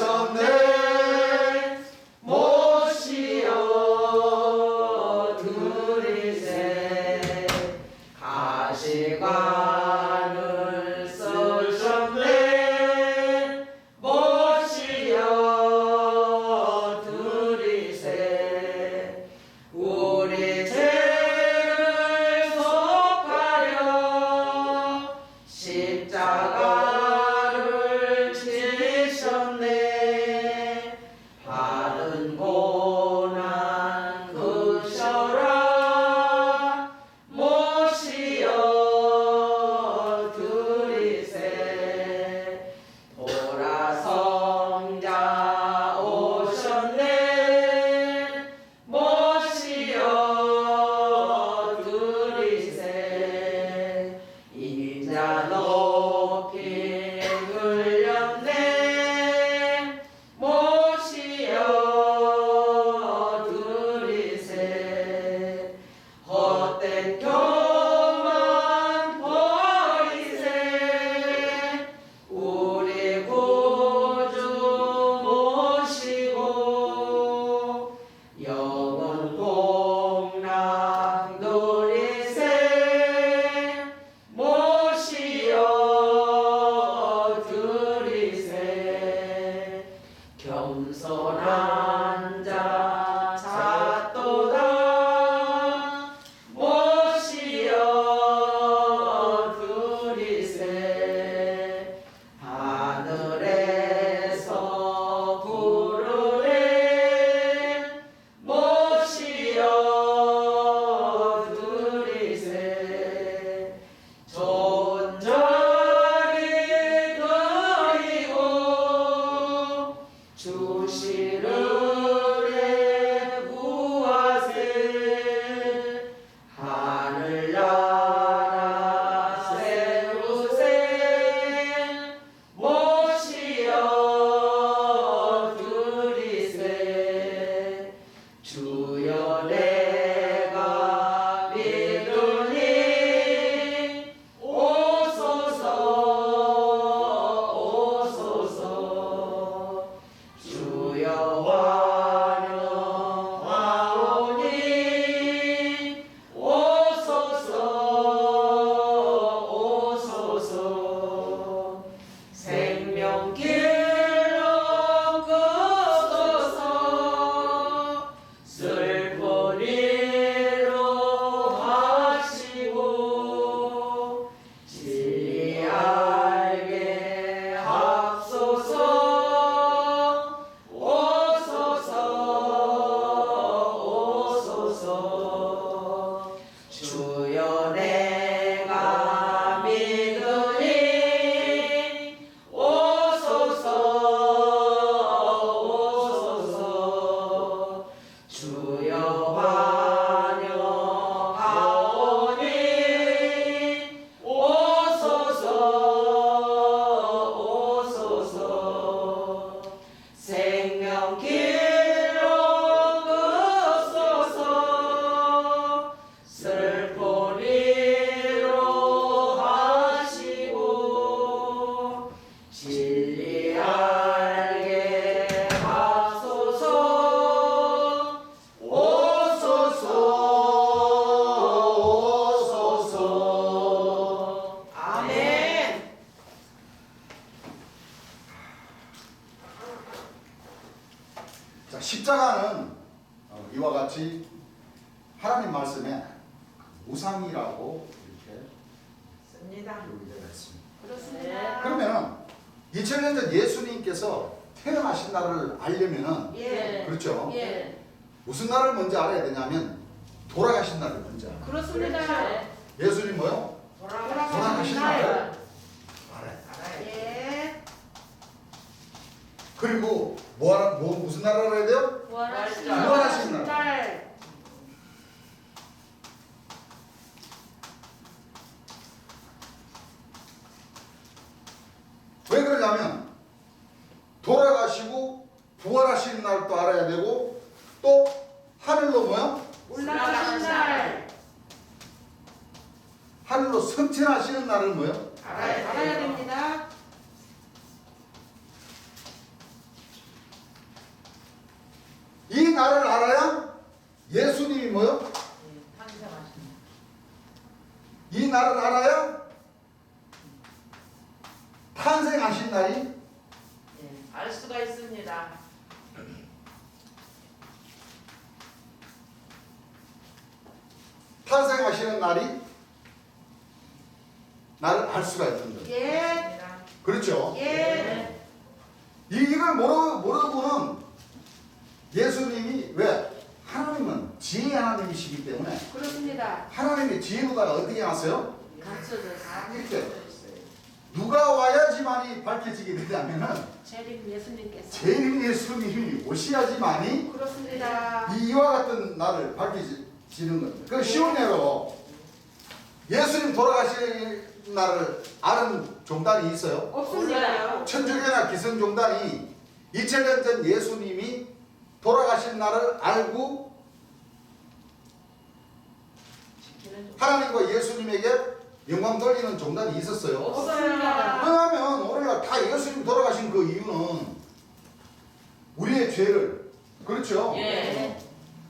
찾아오셨네 모시어 드리세 가시관을 쓰셨네 모시어 드리세 우리 죄를 속하려 십자가를 지셨네 받은 고난 그셔라 모시어 드리세 돌아성자 오셨네 모시어 드리세 인자 높이 흘렸네 모시어 드리세 헛된 교만 버리세 우리 구주 모시고 영원 공락 누리세 모시어 드리세 겸손한 자 찾도다 모시어 드리세 하늘에서 부르네 모시어 드리세 존자리 드리고 주시르래 구하세 하늘나라 세우세 모시어 드리세 주여 내가 믿으니 오소서 주여 환영하오니 오소서 생명길로 끄소서 슬픈 일로 하시고 진리 알게 합소서 오소서 주여 내가 믿으니 오소서 주여 환영하오니 오소서 생명길로 이와 같이 하나님 말씀에 우상이라고 이렇게 씁니다. 기록이 되어 있습니다. 그렇습니다. 그러면은 2000년 전 예수님께서 태어나신 날을 알려면은 예. 그렇죠. 예. 무슨 날을 먼저 알아야 되냐면 돌아가신 날을 먼저 알아요. 그렇습니다. 예수님 뭐요? 돌아가신 날을 알아요. 예. 그리고 무슨 날을 알아야 돼요? 부활하신 부활하신 날. 날. 왜 그러냐면 돌아가시고 부활하신 날도 알아야 되고 또 하늘로 뭐요? 올라가신 날. 하늘로 승천하시는 날은 뭐요? 알아야 됩니다. 이 날을 알아야 예수님이 뭐요? 탄생하신 이 날을 알아야 탄생하신 날이 예, 알 수가 있습니다. 탄생하시는 날이 나를 알 수가 있는 거예요. 예. 그렇죠? 예. 이걸 모르고는 예수님이 왜? 하나님은 지혜의 하나님이시기 때문에 그렇습니다. 하나님의 지혜로다가 어떻게 하세요? 감춰져서 이렇게 누가 와야지만이 밝혀지게 되냐면은 재림 예수님께서. 재림 예수님이 오셔야지만이 그렇습니다. 이와 같은 날을 밝혀지는 겁니다. 그 쉬운 예로 예수님 돌아가신 날을 아는 종단이 있어요. 없습니다. 천주교나 기성종단이 2000년 전 예수님이 돌아가신 날을 알고 지키는 종. 하나님과 예수님에게 영광 돌리는 종단이 있었어요. 없습니다. 왜냐하면 오늘날 다 예수님 돌아가신 그 이유는 우리의 죄를 그렇죠? 예.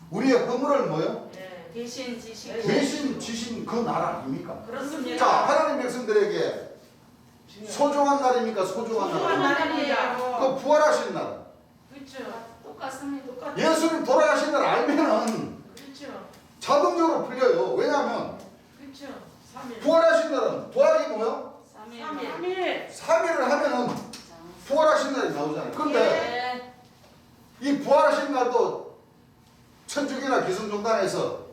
우리의 허물을 뭐요? 예. 대신 지시고. 대신 지신 그 날 아닙니까? 그렇습니다. 자, 하나님 백성들에게 소중한 날입니까? 소중한 소중한 날. 날이에요. 그 부활하신 날. 그렇죠. 똑같습니다. 똑같. 예수님 돌아가신 날 알면은 그렇죠. 자동적으로 풀려요. 왜냐하면 그렇죠. 3일. 부활하신 날은 부활이 뭐요? 3일. 3일을 하면은 부활하신 날이 나오잖아요. 근데 예. 이 부활하신 날도 천주교나 기성종단에서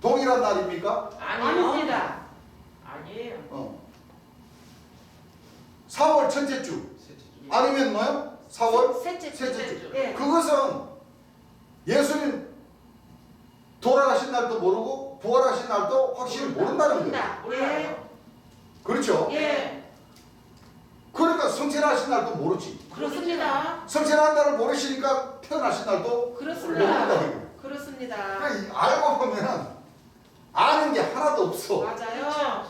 동일한 날입니까? 아닙니다. 아니에요. 4월 첫째 주 아니면 뭐요? 4월 셋째 셋째 주. 예. 그것은 예수님 돌아가신 날도 모르고 부활하신 날도 확실히 모른다는 거예요. 몰라요. 그렇죠? 예. 그러니까 성천하신 날도 모르지. 그렇습니다. 성천한 날을 모르시니까 태어나신 날도 그렇습니다. 모른다. 그렇습니다. 그러니까 알고 보면 아는 게 하나도 없어. 맞아요.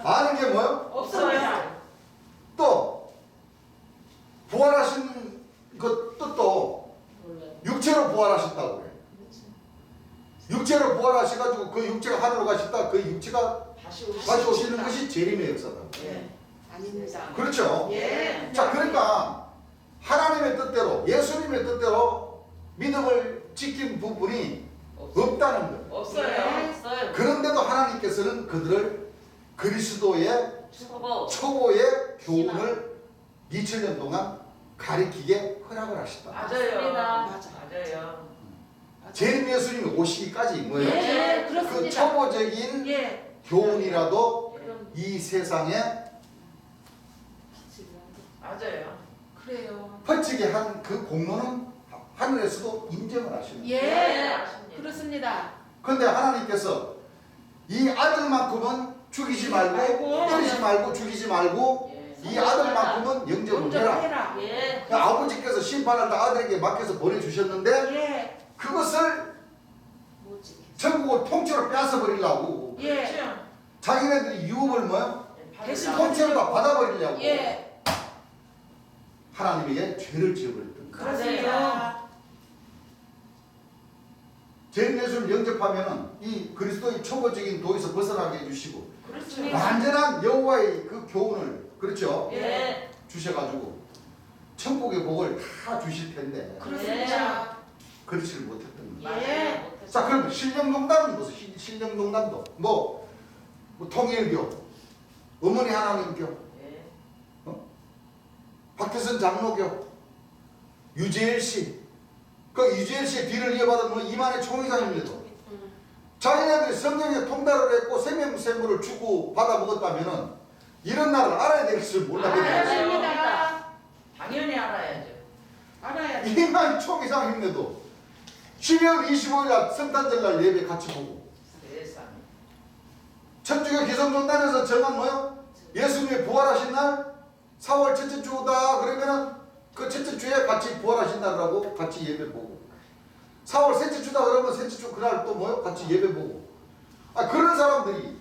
아는 게 뭐요? 없어요. 또 부활하신 그 뜻도 몰라요. 육체로 부활하셨다고 그래. 육체로 부활하셔가지고 그 육체가 하늘로 가셨다. 그 육체가 다시 다시 오시는 것이 재림의 역사다. 예. 아닙니다. 그렇죠? 예. 자, 그러니까 하나님의 뜻대로 예수님의 뜻대로 믿음을 지킨 부분이 없다는 거예요. 없어요. 예. 없어요. 그런데도 하나님께서는 그들을 그리스도의 초보. 초보의 교훈을 2000년 동안 가리키게 허락을 하셨다. 맞아요. 맞아. 맞아요. 재림 예수님이 오시기까지 뭐예요? 예. 그 그렇습니다. 초보적인 예. 교훈이라도 그럼 이 세상에 맞아요. 그래요. 퍼지게 한 그 공로는 하늘에서도 인정을 하시는 거예요. 예. 아십니다. 그렇습니다. 그런데 하나님께서 이 아들만큼은 죽이지 말고 때리지 말고 죽이지 말고 예. 이 아들만큼은 영접을 해라. 영접해라. 예. 그러니까 아버지께서 심판을 다 아들에게 맡겨서 보내주셨는데 예. 그것을 뭐지? 전국을 통째로 뺏어버리려고 예. 그렇죠. 자기네들이 유업을 뭐요? 대신 통째로 다 받아버리려고 예. 하나님에게 죄를 지어버렸던 거예요. 그렇습니다. 죄인 예수를 영접하면은 이 그리스도의 초보적인 도에서 벗어나게 해주시고 그렇죠. 완전한 여호와의 그 교훈을 그렇죠? 예. 주셔가지고 천국의 복을 다 주실 텐데 그렇습니다. 그렇지를 못했던 거예요. 예. 못했어. 자, 그럼 신령동단은 무슨 신령동단도 뭐 통일교, 어머니 하나님교, 예. 박태선 장로교, 유재일 씨, 그 유재일 씨의 뒤를 이어받은 뭐 이만희 총회장입니다. 자기네들이 성경에 통달을 했고 생명샘물을 주고 받아 먹었다면은 이런 나라를 알아야 될 것을 몰라야 알아야 돼요. 돼요. 알습니다. 당연히 알아야죠. 알아야 돼. 이만희 총회장님네도 12월 25일 날 성탄절날 예배 같이 보고 세상에. 천주교 기성전단에서 정한 뭐요? 예수님이 부활하신 날 4월 첫째 주다 그러면은 그 첫째 주에 같이 부활하신 날이라고 같이 예배 보고 4월 셋째 주다 그러면 셋째 주 그날 또 뭐요? 같이 예배 보고 그런 사람들이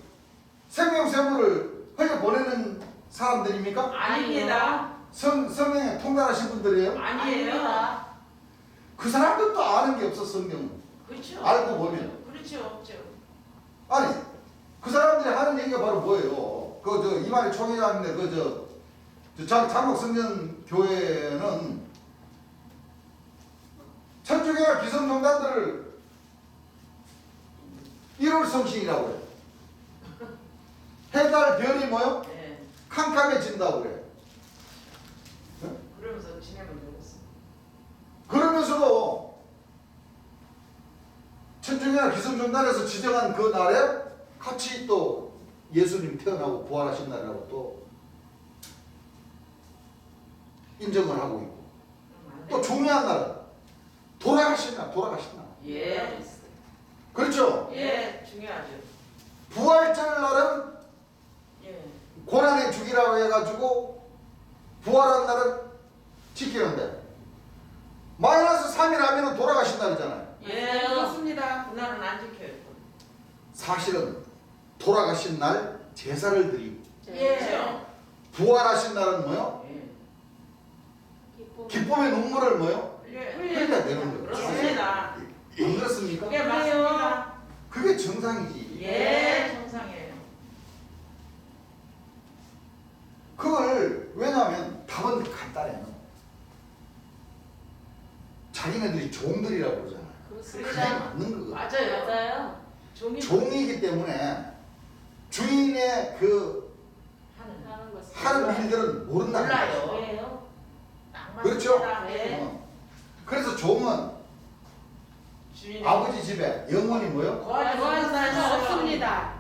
생명샘물을 흘려 보내는 사람들입니까? 아닙니다. 성경에 통달하신 분들이에요? 아니에요. 그 사람들도 아는 게 없어 성경은. 그렇죠. 알고 보면. 그렇죠. 없죠. 아니 그 사람들이 하는 얘기가 바로 뭐예요? 그 저 이만희 총회장인데 장목 성전 교회는 천주교와 기성정단들을 1월 성신이라고 그래. 해달 별이 뭐요? 예. 캄캄해진다고 그래. 그러면서 지내면 되겠어. 그러면서도 천주교와 기성정단에서 지정한 그 날에 같이 또 예수님 태어나고 부활하신 날이라고 또 인정을 하고 있고 또 중요한 날은 돌아가신 날. 예. 그렇죠? 예. 중요하죠. 부활절 날은 예. 고난의 주기라고 해가지고 부활한 날은 지키는데 마이너스 3일 하면 돌아가신 날이잖아요. 예. 그렇습니다. 그날은 안 지켜요. 사실은 돌아가신 날 제사를 드리고 그렇죠. 부활하신 날은 뭐요? 예. 기쁨의 눈물을 뭐요? 예. 흘려야 되는 거예요. 그렇습니다. 안 그렇습니까? 그게 맞습니다. 그게 정상이지. 예. 정상이에요. 그걸 왜냐하면 답은 간단해요. 자기네들이 종들이라고 그러잖아요. 그게 맞는 거거든요. 맞아요. 맞아요. 종이 종이기 때문에 주인의 그 하는 것을 하는 일들은 모른다는 거예요. 몰라요. 왜요? 딱 그렇죠? 맞습니다. 예. 그래서 종은 주인의 아버지 집에 영원히 뭐요? 거할 수 없습니다.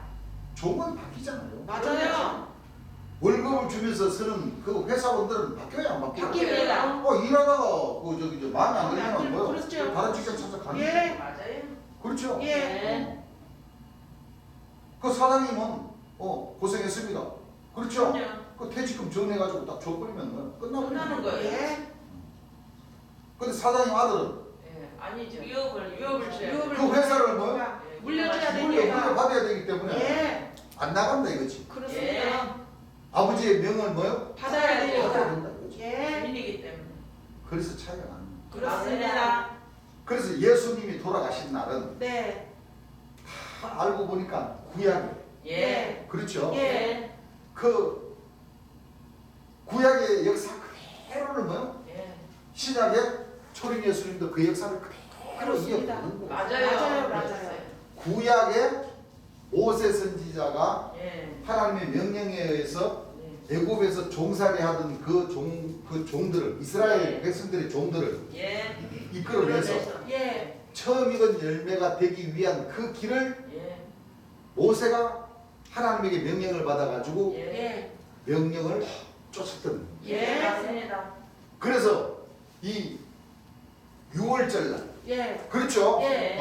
종은 바뀌잖아요. 맞아요. 월급을 주면서 쓰는 그 회사원들은 바뀌어야 안 바뀌어요? 바뀝니다. 일하다가 그 마음에 안 들면 뭐요? 그렇죠. 다른 직장 찾아 가는 예. 거죠. 맞아요. 그렇죠? 예. 그 사장님은 고생했습니다. 그렇죠? 그럼요. 그 퇴직금 정해가지고 딱 줘버리면 뭐요? 끝나는 거예요. 예. 근데 사장님 아들은 예. 아니죠. 유업을 줘야 유업을 그 회사를 뭐요? 예. 물려줘야 되니까. 물려받아야 되기 때문에 예. 안 나간다 이거지. 그렇습니다. 아버지의 명을 뭐요? 받아야 받아야 되니까. 된다 이거지. 예. 주민이기 때문에. 그래서 차이가 나는 거예요. 그렇습니다. 그래서 예수님이 돌아가신 날은 네. 다 알고 보니까 구약이에요. 예. 그렇죠? 예. 그 구약의 역사 그대로를 뭐요? 예. 신약의 초림 예수님도 그 역사를 그대로 그렇습니다. 이어가는 거예요. 맞아요. 맞아요. 구약의 모세 선지자가 예. 하나님의 명령에 의해서 예. 애굽에서 종살이 하던 그 종들을 이스라엘 예. 백성들의 종들을 예. 이끌어내서 예. 처음 익은 열매가 되기 위한 그 길을 예. 모세가 하나님에게 명령을 받아가지고 예. 예. 명령을 쫓았던. 예. 맞습니다. 그래서 이 6월절 날, 예. 그렇죠? 예.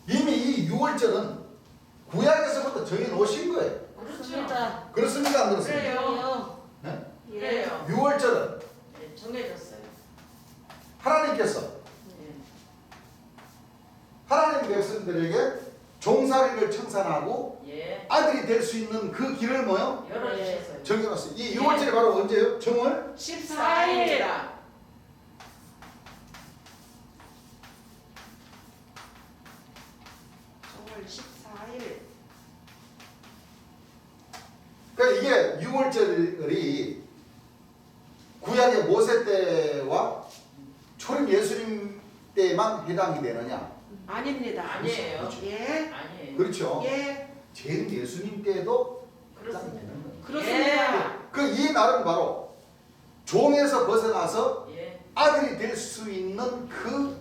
이미 이 6월절은 구약에서부터 정해 놓으신 거예요. 그렇습니다. 그렇습니까? 안 그렇습니까? 그래요. 네? 예. 그래요. 6월절은 예. 정해졌어요. 하나님께서 예. 하나님 백성들에게 종살이를 청산하고 예. 아들이 될 수 있는 그 길을 뭐요? 열어주셨어요. 정해놨어요. 이 6월절이 바로 언제예요? 정월 14일. 14일. 그러니까 이게 6월절이 구약의 모세 때만 해당이 되느냐? 아닙니다. 아니에요. 그렇죠. 예. 아니에요. 그렇죠. 예. 재림 예수님 때도 해당이 그렇습니다. 되는 거예요. 그렇습니다. 그 이 날은 바로 종에서 벗어나서 예. 아들이 될 수 있는 그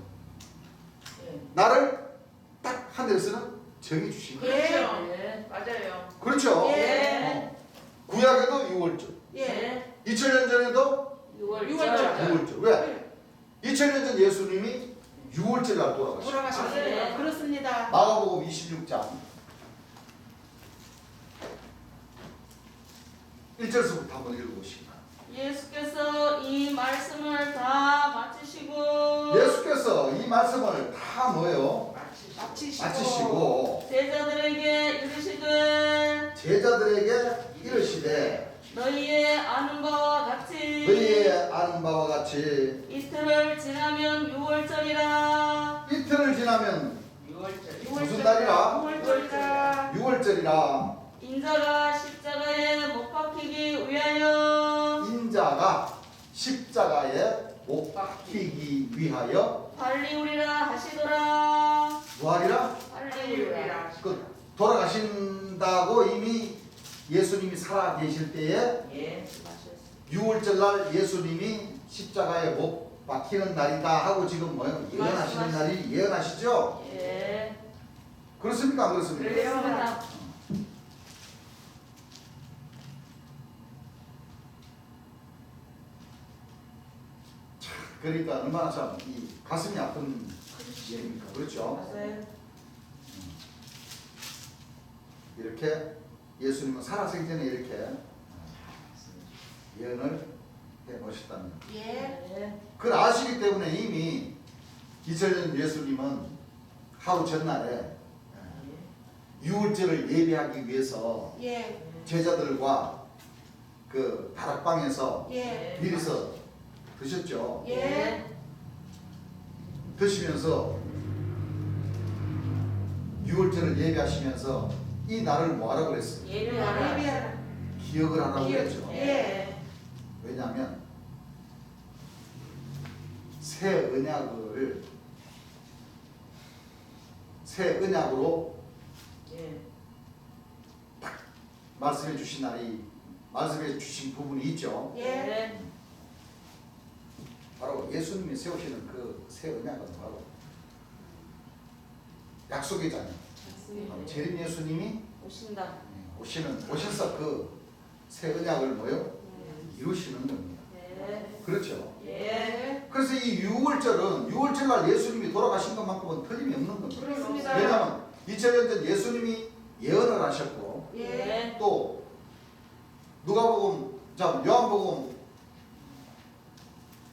예. 날을 딱 하늘에서는 정해 주신 거예요. 그렇죠. 예. 맞아요. 그렇죠. 예. 구약에도 6월절, 예. 2000년 전에도 6월절. 6월절. 왜? 2000년 전 예수님이 6월절 날 돌아가셨어요. 돌아가셨습니다. 맞아요. 그렇습니다. 마가복음 26장 1절서부터 한번 읽어보시겠습니다. 예수께서 이 말씀을 다 마치시고 예수께서 이 말씀을 다 뭐예요? 마치시고 제자들에게 이르시되 제자들에게 이르시되 너희의 아는 바와 같이 너희의 아는 바와 같이 이틀을 지나면 6월절이라. 이틀을 지나면 6월절. 무슨 날이라? 6월절이다. 6월절이라 인자가 십자가에 못 박히기 위하여 인자가 십자가에 못 박히기 위하여 발리우리라 하시더라. 뭐하리라? 발리우리라. 그 돌아가신다고 이미 예수님이 살아 계실 때에 예. 6월절 날 예수님이 십자가에 못 박히는 날이다 하고 지금 뭐예요? 예언하시는 날이 예언하시죠? 예. 그렇습니까? 안 그렇습니까? 그렇습니다. 그러니까 얼마나 참 이 가슴이 아픈 일입니까? 그렇죠? 맞아요. 이렇게 예수님은 살아생기 전에 이렇게 예언을 해 놓으셨다는 예. 예. 그걸 아시기 때문에 이미 2000년 예수님은 하루 전날에 6월절을 예배하기 위해서 예. 제자들과 그 다락방에서 예. 미리서 드셨죠. 예. 드시면서 6월절을 예배하시면서 이 날을 뭐하라고 그랬어요? 예배하라. 예배하라. 기억을 하라고 기억. 그랬죠. 예. 왜냐하면 새 언약으로 예. 말씀해 주신 날이 말씀해 주신 부분이 있죠. 예. 바로 예수님이 세우시는 그 새 언약은 바로 약속의 자녀. 바로 재림 예수님이 오신다. 오셔서 그 새 언약을 뭐요? 이루시는 겁니다. 예. 그렇죠. 예. 그래서 이 6월절 날 예수님이 돌아가신 것만큼은 틀림이 없는 겁니다. 그렇습니다. 왜냐하면 2000년 전 예수님이 예언을 하셨고 예. 또 누가복음, 요한복음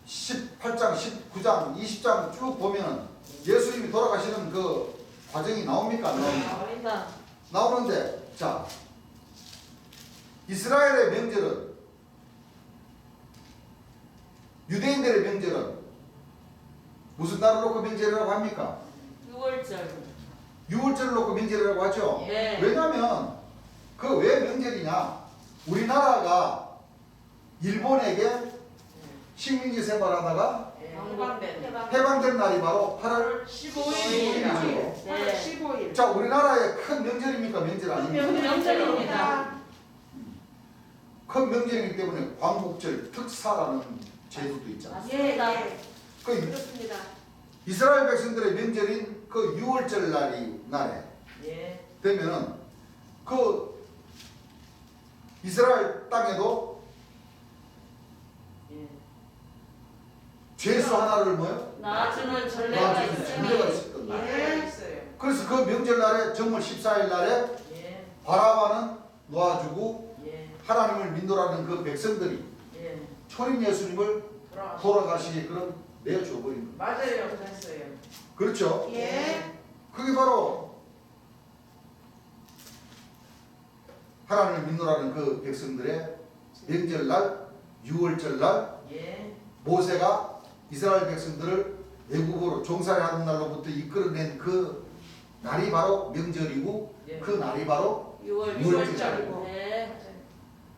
18장, 19장, 20장 쭉 보면은 예수님이 돌아가시는 그 과정이 나옵니까? 안 나옵니까? 나옵니다. 나오는데 자 이스라엘의 명절은 유대인들의 명절은 무슨 날을 놓고 명절이라고 합니까? 6월절. 6월절을 놓고 명절이라고 하죠. 예. 왜냐하면 그 왜 명절이냐? 우리나라가 일본에게 식민지 생활하다가 해방된 날이 바로 8월 15일입니다. 15일이죠. 네. 15일. 자, 우리나라의 큰 명절입니까? 명절 아닙니까? 명절입니다. 큰 명절이기 때문에 광복절 특사라는 제도도 있잖아요. 예. 맞습니다. 예. 그 그렇습니다. 이스라엘 백성들의 명절인 그 6월절 날에 예. 되면은 그 이스라엘 땅에도 예. 죄수 하나를 뭐요? 나주는 전례가 나중에 전례가 있으니. 있었던 예. 날. 있어요. 그래서 그 명절날에 정월 14일 날에 예. 바라바는 놓아주고 예. 하나님을 믿노라는 그 백성들이 예. 초림 예수님을 돌아가시게끔 내어줘버린 거예요. 맞아요. 됐어요. 그렇죠? 예. 그게 바로 하나님을 믿노라는 그 백성들의 명절날 6월절날 예. 모세가 이스라엘 백성들을 애국으로 종살이 하는 날로부터 이끌어낸 그 날이 바로 명절이고 예. 그 날이 바로 6월절이고. 예.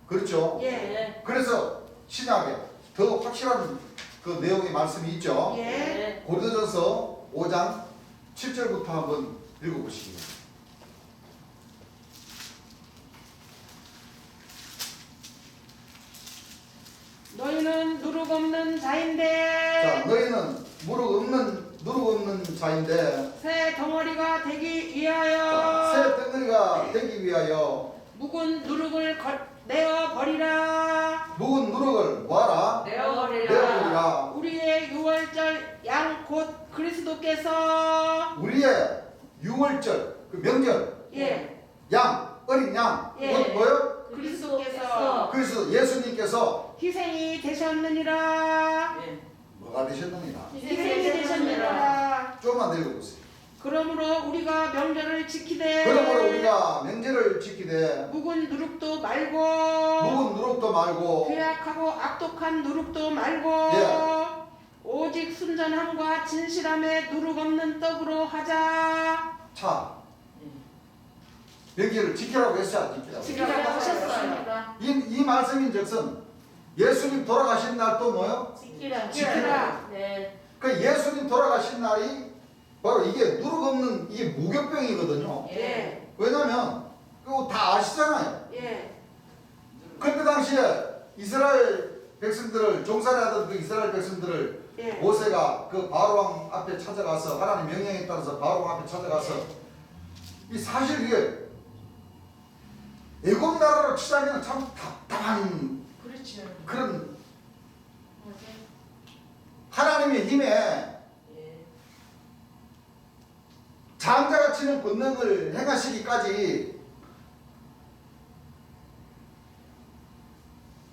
그렇죠? 예. 그래서 신약에 더 확실한 그 내용의 말씀이 있죠. 예. 고린도전서 1장 7절부터 한번 읽어보시기 바랍니다. 너희는 누룩 없는 자, 자인데 너희는 누룩 없는 자인데 새 덩어리가 되기 자, 위하여 새 덩어리가 되기 위하여 묵은 누룩을 내어 버리라. 묵은 누룩을 뭐하라? 내어버리라. 내어버리라. 우리의 유월절 양 곧 그리스도께서 우리의 유월절 그 명절 예 양 어린 양 예. 곧 뭐요? 그리스도께서 그래서 예수님께서 희생이 되셨느니라. 예. 뭐가 되셨느니라. 희생이 되셨느니라. 조금만 더 읽어보세요. 그러므로 우리가 명절을 지키되 그러므로 우리가 명절을 지키되 묵은 누룩도 말고 묵은 누룩도 말고 괴악하고 악독한 누룩도 말고 예. 오직 순전함과 진실함에 누룩 없는 떡으로 하자. 자 명절을 지키라고 했어요. 지키라고. 지키라고 하셨어요. 이 말씀인즉슨 예수님 돌아가신 날도 뭐요? 지키라. 네. 그 예수님 돌아가신 날이 바로 이게 누룩 없는 이게 무교병이거든요. 예. 왜냐면 그거 다 아시잖아요. 예. 그때 당시에 이스라엘 백성들을 종살이하던 그 이스라엘 백성들을 예. 모세가 그 바로왕 앞에 찾아가서 하나님 명령에 따라서 바로왕 앞에 찾아가서 이 사실 이게 애굽 나라로 치자면 참 답답한 그렇죠. 그런 맞아요. 하나님의 힘에 예. 장자가 치는 권능을 행하시기까지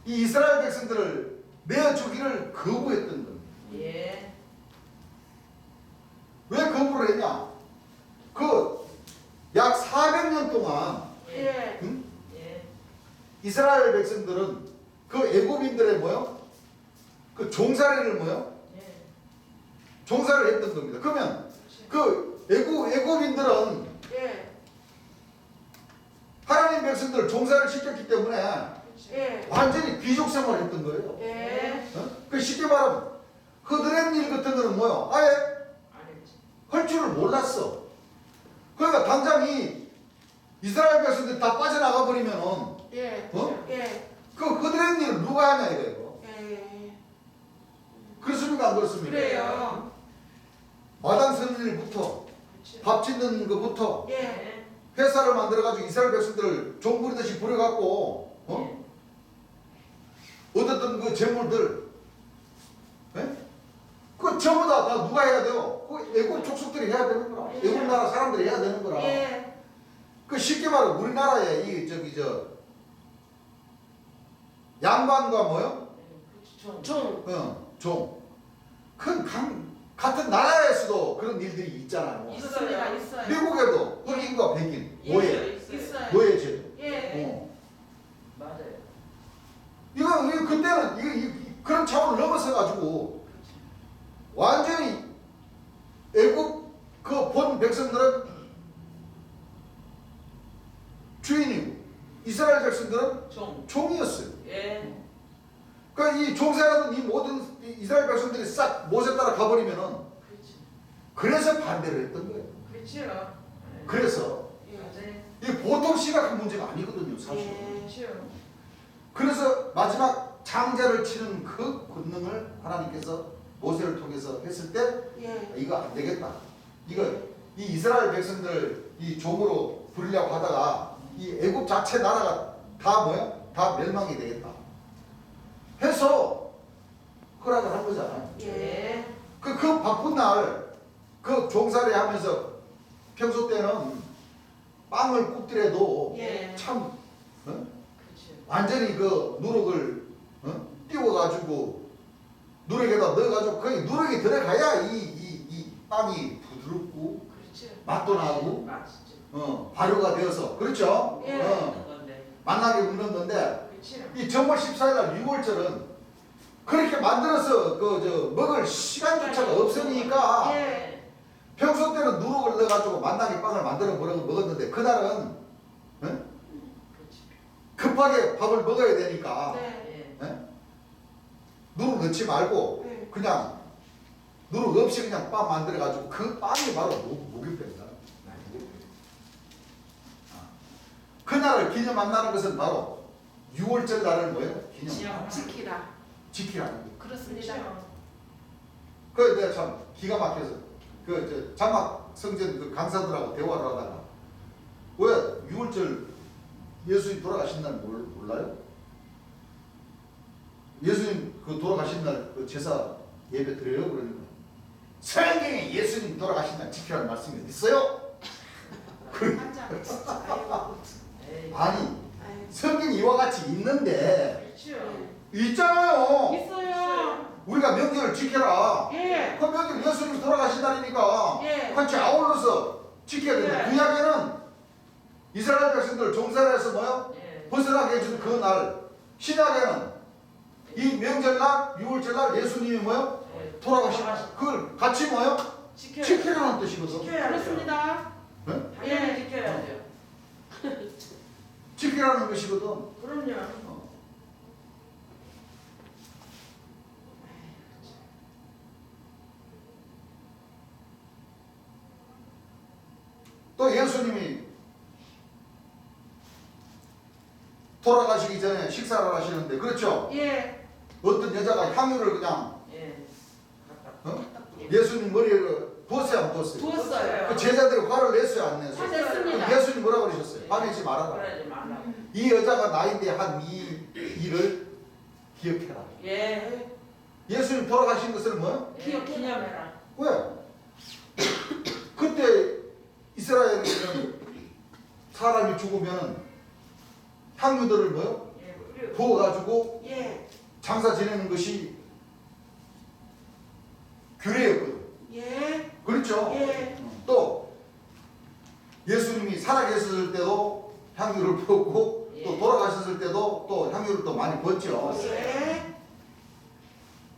이 이스라엘 백성들을 내어주기를 거부했던 겁니다. 예. 왜 거부를 했냐? 그 약 400년 동안 예. 응? 예. 이스라엘 백성들은 그 애굽인들의 뭐요? 그 종살이를 뭐요? 예. 종살이를 했던 겁니다. 그러면 그 애굽인들은 예. 하나님 백성들을 종살이를 시켰기 때문에 예. 완전히 귀족 생활을 했던 거예요. 예. 어? 그 쉽게 말하면 허드렛 일 같은 거는 뭐요? 아예 안 했지. 할 줄을 몰랐어. 그러니까 당장 이 이스라엘 백성들이 다 빠져나가 버리면은 예. 어? 예. 그 허드렛 일을 누가 하냐 이거. 예. 그렇습니까 안 그렇습니까? 그래요. 마당 서는 일부터 그렇죠. 밥 짓는 것부터 예. 예. 회사를 만들어가지고 이스라엘 백성들을 종 부리듯이 부려갖고 어? 얻었던 그 재물들 예? 그 전부 다 누가 해야 돼요? 그 애국 족속들이 해야 되는 거라. 애국 나라 사람들이 해야 되는 거라. 예. 그 쉽게 말해 우리나라에 이 저기 저 양반과 뭐요? 그렇죠. 종. 종. 같은 나라에서도 그런 일들이 있잖아요. 있습니다. 있어요. 미국에도 흑인과 백인 예. 노예 있어요. 노예 제도. 예. 맞아요. 이거 그때는 그런 차원을 넘어서 가지고 완전히 애국 그 본 백성들은 주인이고 이스라엘 백성들은 종. 종이었어요. 예. 그러니까 이 종사하던 이 모든 이스라엘 백성들이 싹 모세 따라 가버리면은 그렇죠. 그래서 반대를 했던 거예요. 그렇죠. 예. 그래서 맞아요. 이게 보통 심각한 문제가 아니거든요, 사실. 예. 그렇죠. 그래서 마지막 장자를 치는 그 권능을 하나님께서 모세를 통해서 했을 때 예. 이거 안 되겠다. 이거 이 이스라엘 백성들 이 종으로 부리려고 하다가 이 애굽 자체 나라가 다 뭐야? 다 멸망이 되겠다. 해서 허락을 한 거잖아요. 예. 그 바쁜 날 그 종살이 하면서 평소 때는 빵을 굽더라도 예. 참 어? 그렇죠. 완전히 그 누룩을 띄워가지고 누룩에다 넣어가지고 거기 누룩이 들어가야 이 빵이 부드럽고 그렇죠. 맛도 나고 맛있죠. 발효가 되어서 그렇죠? 예. 먹는 건데. 만나게 먹는 건데 그렇죠. 이 정월 14일 날 6월절은 그렇게 만들어서 먹을 시간조차가 없으니까 예. 평소 때는 누룩을 넣어가지고 만나게 빵을 만들어 먹었는데 그날은 어? 그렇죠. 급하게 밥을 먹어야 되니까 네. 예. 누룩 넣지 말고 네. 그냥 누룩 없이 그냥 빵 만들어가지고 그 빵이 바로 무교병이다. 그날을 기념한다는 것은 바로 6월절 날을 뭐예요? 기념. 지키라는 거예요. 그렇습니다. 그 내가 참 기가 막혀서 그 자막 성전 그 강사들하고 대화를 하다가 왜 6월절 예수님 돌아가신 날 몰라요? 예수님 그 돌아가신 날 그 제사 예배 드려요? 그러니까 성경에 예수님 돌아가신 날 지키라는 말씀이 어디 있어요? 에이. 아니 성경이 이와 같이 있는데 그렇죠. 있잖아요. 있어요. 우리가 명절을 지켜라. 예. 그 명절 예수님이 돌아가신 날이니까 예. 같이 아울러서 지켜야 된다. 예. 구약에는 이스라엘 백성들 종살이에서 뭐요? 예. 벗어나게 해준 그 날. 신약에는 이 명절날 6월절날 예수님이 뭐요? 예. 돌아가신 그걸 같이 뭐요? 지켜야 지키라는 뜻이거든. 지켜야죠. 그렇습니다. 네? 당연히 예. 지켜야죠. 지키라는 것이거든. 그럼요. 또 예수님이 돌아가시기 전에 식사를 하시는데 그렇죠? 예. 어떤 여자가 향유를 그냥 예. 예수님 머리에 부었어요 안 부었어요? 부었어요. 그 제자들이 화를 냈어요 안 냈어요? 냈습니다. 그럼 예수님 뭐라 그러셨어요? 화내지 말아라. 그러지 말라. 이 여자가 나인데 한 이 일을 기억해라. 예. 예수님 돌아가신 것을 뭐요? 기념해라. 왜? 그때 이스라엘에는 사람이 죽으면 향유들을 뭐요? 예. 그리고 부어가지고 예. 장사 지내는 것이 규례였거든. 예. 그렇죠? 예. 또 예수님이 살아계셨을 때도 향유를 부었고 예. 또 돌아가셨을 때도 또 향유를 또 많이 부었죠. 예.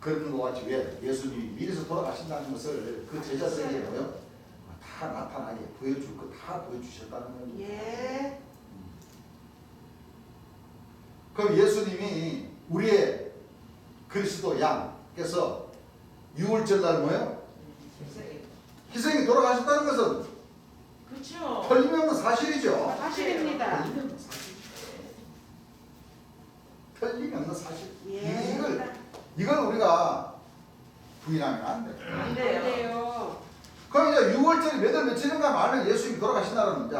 그런 것 같이 왜 예수님이 미리서 돌아가신다는 것을 그 제자들에게 뭐요? 다 나타나게 보여줄 거 다 보여주셨다는 거예요. 예. 그럼 예수님이 우리의 그리스도 양께서 6월절 날 뭐요? 희생이 돌아가셨다는 것은 그렇죠. 틀림없는 사실이죠. 사실입니다. 틀림없는 사실. 틀림없는 사실. 예. 이걸 우리가 부인하면 안 돼. 안 안 돼요. 돼요. 그럼 이제 6월절이 몇 월 며칠인가 말면 예수님이 돌아가신다는 이제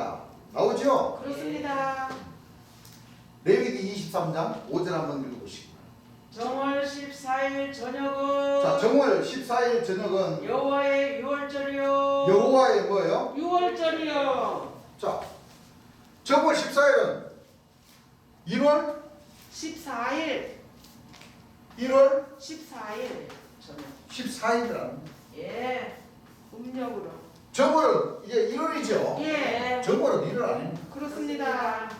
나오죠. 그렇습니다. 레위기 23장 5절 한번 읽어보시기 바랍니다. 정월 14일 저녁은 자, 정월 14일 저녁은 여호와의 유월절이요. 여호와의 뭐예요? 6월절이요. 자, 정월 14일은 1월 14일. 1월 14일. 저녁. 14일이라는 예. 음력으로. 정월은 이제 1월이죠. 예. 정월은 1월 아닙니다. 그렇습니다.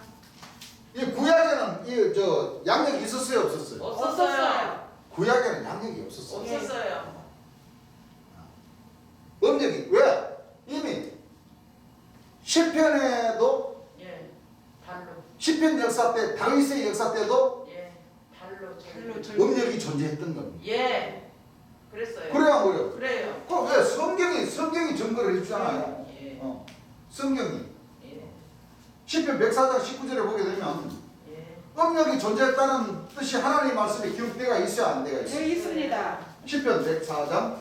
이 구약에는 이 저 양력이 있었어요, 없었어요? 없었어요. 구약에는 양력이 없었어요. 없었어요. 음력이 왜? 이미 시편에도 예. 달로. 시편 역사 때 다윗의 역사 때도 예. 달로. 달로 절- 음력이 존재했던 겁니다. 예. 그랬어요. 그래야 안 그래요? 그래요. 그럼 왜 성경이 증거를 해주잖아요. 예. 성경이 예. 시편 104장 19절에 보게 되면 예. 음력이 존재했다는 뜻이 하나님의 말씀에 기록되어 있어야 안 돼가 있어요. 네, 있습니다. 시편 104장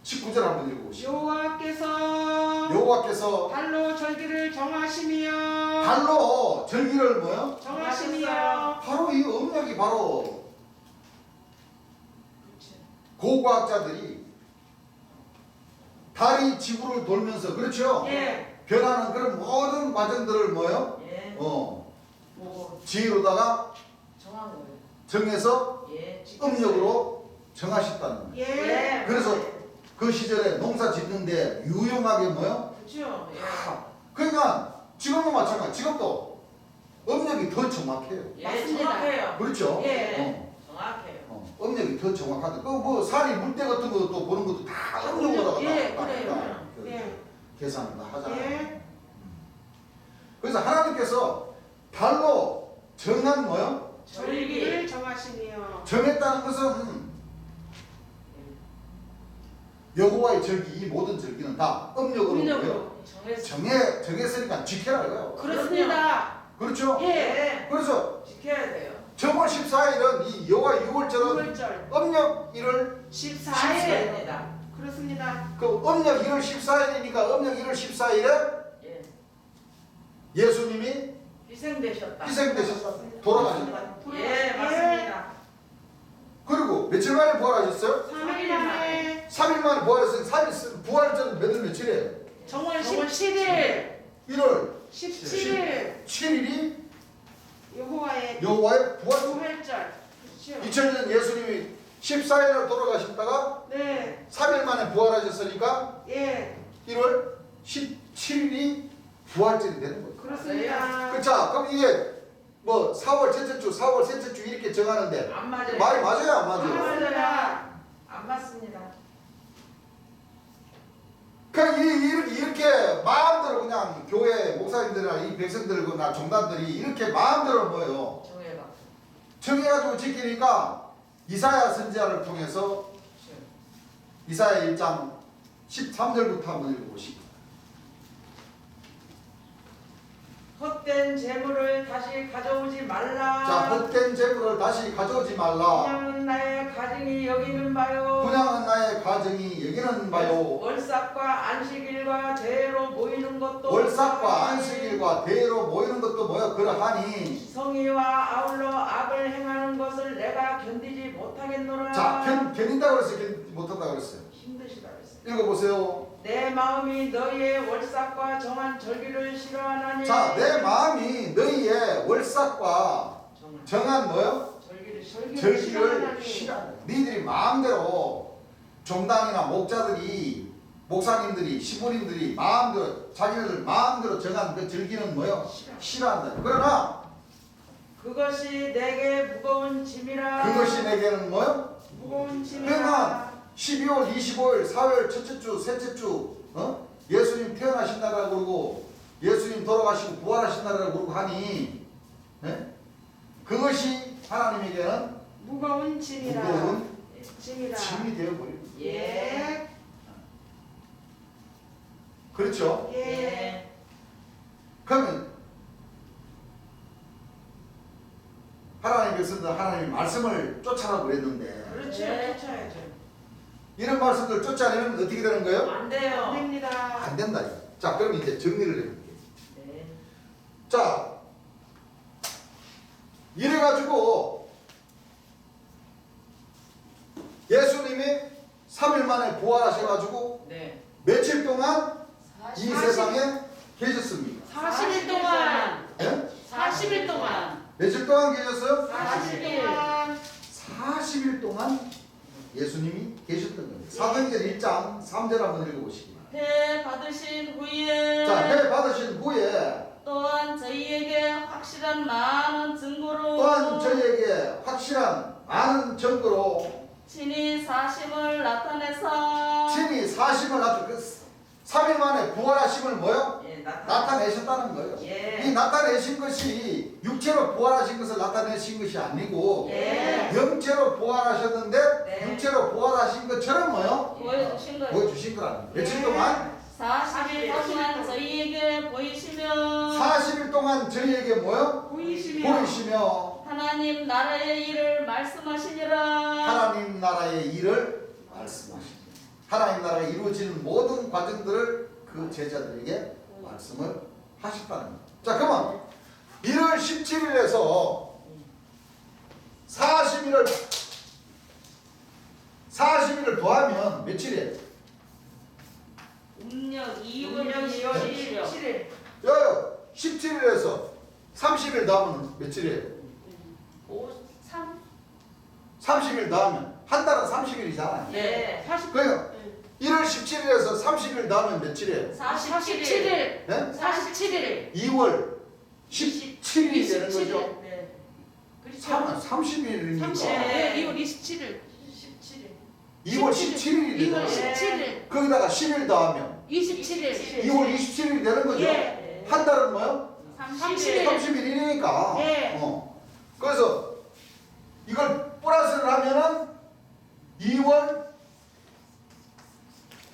19절 한번 읽어보시죠. 여호와께서 여호와께서 달로 절기를 정하시며 달로 절기를 뭐요? 정하시며 바로 이 음력이 바로 그렇지. 고고학자들이 달이 지구를 돌면서 그렇죠? 예. 변하는 그런 모든 과정들을 뭐요? 예. 뭐 지혜로다가 정한 거예요. 정해서 예. 음력으로 정하셨다는 거예요. 예. 그래서 그 시절에 농사 짓는데 유용하게 뭐요? 그렇죠. 예. 그러니까 지금도 마찬가지. 지금도 음력이 더 정확해요. 예. 맞습니다. 정확해요. 그렇죠? 예. 정확해요. 음력이 더 정확하다. 그뭐 살이 물때 같은 것도 보는 것도 다 음력으로 예, 다 그래요. 그 예. 계산을 다 하잖아요. 예. 그래서 하나님께서 달로 정한 뭐요? 절기. 절기를 정하시며 정했다는 것은 여호와의 절기 이 모든 절기는 다 음력으로 뭐예요? 정했어. 정했으니까 지켜라 이거요. 그렇습니다. 그렇죠? 예. 네. 그래서 지켜야 돼요. 정월 14일은 이 여호와 유월절은 6월절 음력 1월 14일. 입니다. 그렇습니다. 그 음력 1월 14일이니까 음력 1월 14일에 예. 예수님이 희생되셨다. 돌아가셨다. 예, 맞습니다. 그리고 며칠 만에 부활하셨어요? 3일 만에 3일 만에 부활했어요. 3일 부활절은 며칠이에요? 정월 17일 1월 17일 7일이 여호와의 여호와의 부활절. 부활절. 그렇죠. 2000년 예수님이 14일날 돌아가셨다가 네. 3일 만에 부활하셨으니까 예. 1월 17일이 부활절이 되는 거예요. 그렇습니다. 자, 그럼 이게 뭐 4월 첫째 주, 4월 셋째 주 이렇게 정하는데 안 맞아요. 말이 맞아요, 안 맞아요? 맞습니다. 안 맞습니다. 그냥 이렇게 마음대로 그냥 교회 목사님들이나 이 백성들이나 종단들이 이렇게 마음대로 뭐예요? 정해가. 정해가지고 지키니까 이사야 선지자를 통해서 이사야 1장 13절부터 한번 읽어보시고. 헛된 재물을 다시 가져오지 말라. 자, 헛된 재물을 다시 가져오지 말라. 분양은 나의 가증이 여기는 바요. 분양은 나의 가정이 여기는 바요. 월삭과 안식일과 대로 모이는 것도 월삭과 안식일과 대로 모이는 것도 뭐야? 그러하니. 성의와 아울러 악을 행하는 것을 내가 견디지 못하겠노라. 자, 견딘다고 그랬어요? 견디지 못한다고 그랬어요? 힘드시다 그랬어요. 읽어보세요. 내 마음이 너희의 월삭과 정한 절기를 싫어하나니. 자, 내 마음이 너희의 월삭과 정한 뭐요? 절기를 절기를 싫어한다. 너희들이 마음대로 종당이나 목자들이 목사님들이 시부님들이 마음대로 자기네들 마음대로 정한 그 절기는 뭐요? 싫어한다. 그러나 그것이 내게 무거운 짐이라. 그것이 내게는 뭐요? 무거운 그러나 짐이라. 12월 25일 4월 첫째 주 셋째 주 예수님 태어나신 날이라고 그러고 예수님 돌아가시고 부활하신 날이라고 그러고 하니 그것이 하나님에게는 무거운 짐이라. 무거운 짐이라. 짐이 되어버립니다. 예. 그렇죠? 예. 그러면 하나님 백성들 하나님의 말씀을 쫓아라고 그랬는데 그렇죠. 네. 쫓아야죠. 이런 말씀들 쫓아내면 어떻게 되는 거예요? 안 돼요. 안 됩니다. 안 된다. 자, 그럼 이제 정리를 해볼게요. 네. 자, 이래가지고 예수님이 3일 만에 부활하셔가지고 네. 며칠 동안 이 40. 세상에 계셨습니까? 40일 동안. 예? 40일 동안. 며칠 동안 계셨어요? 40일 동안. 40일 동안 예수님이 계셨던 겁니다. 사도행전 1장 3절 한번 읽어보시기 바랍니다. 해 받으신 후에 자, 회 받으신 후에 또한 저희에게 확실한 많은 증거로 또한 저희에게 확실한 많은 증거로 친히 사심을 나타내서 친히 사심을 그 3일 만에 부활하심을 뭐요? 예, 나타내셨다는 거예요. 예. 이 나타내신 것이 육체로 부활하신 것을 나타내신 것이 아니고 예. 영체로 부활하셨는데 네. 육체로 부활하신 것처럼 뭐요? 보여주신 거예요. 보여주신 거라는 거예요. 며칠 예. 동안? 40일 동안 저희에게 보이시며 40일 동안 저희에게 뭐요? 보이시며. 보이시며 하나님 나라의 일을 말씀하시니라. 하나님 나라의 일을 말씀하십니다. 하나님 나라가 이루어지는 모든 과정들을 그 제자들에게 말씀을 하셨다는 거예요. 자, 그러면 1월 17일에서 40일을 더하면 며칠이에요? 음력 2월 음력 2월 27일 27일. 여요 17일에서 30일 더하면 며칠이에요? 3 30일 더하면 한 달은 30일이잖아요. 예. 40. 그러니까 1월 17일에서 30일 더하면 며칠이에요? 47일 네? 47일. 2월 17일이 되는 거죠. 네. 그렇죠. 30일이니까 30일. 네, 2월 27일. 17일. 2월 17일이 2월 되잖아요. 17일. 거기다가 10일 더하면 27일. 2월 27일이 되는 거죠. 예. 한 달은 뭐요? 30일 30일이니까. 예. 그래서 이걸 플러스를 하면은 2월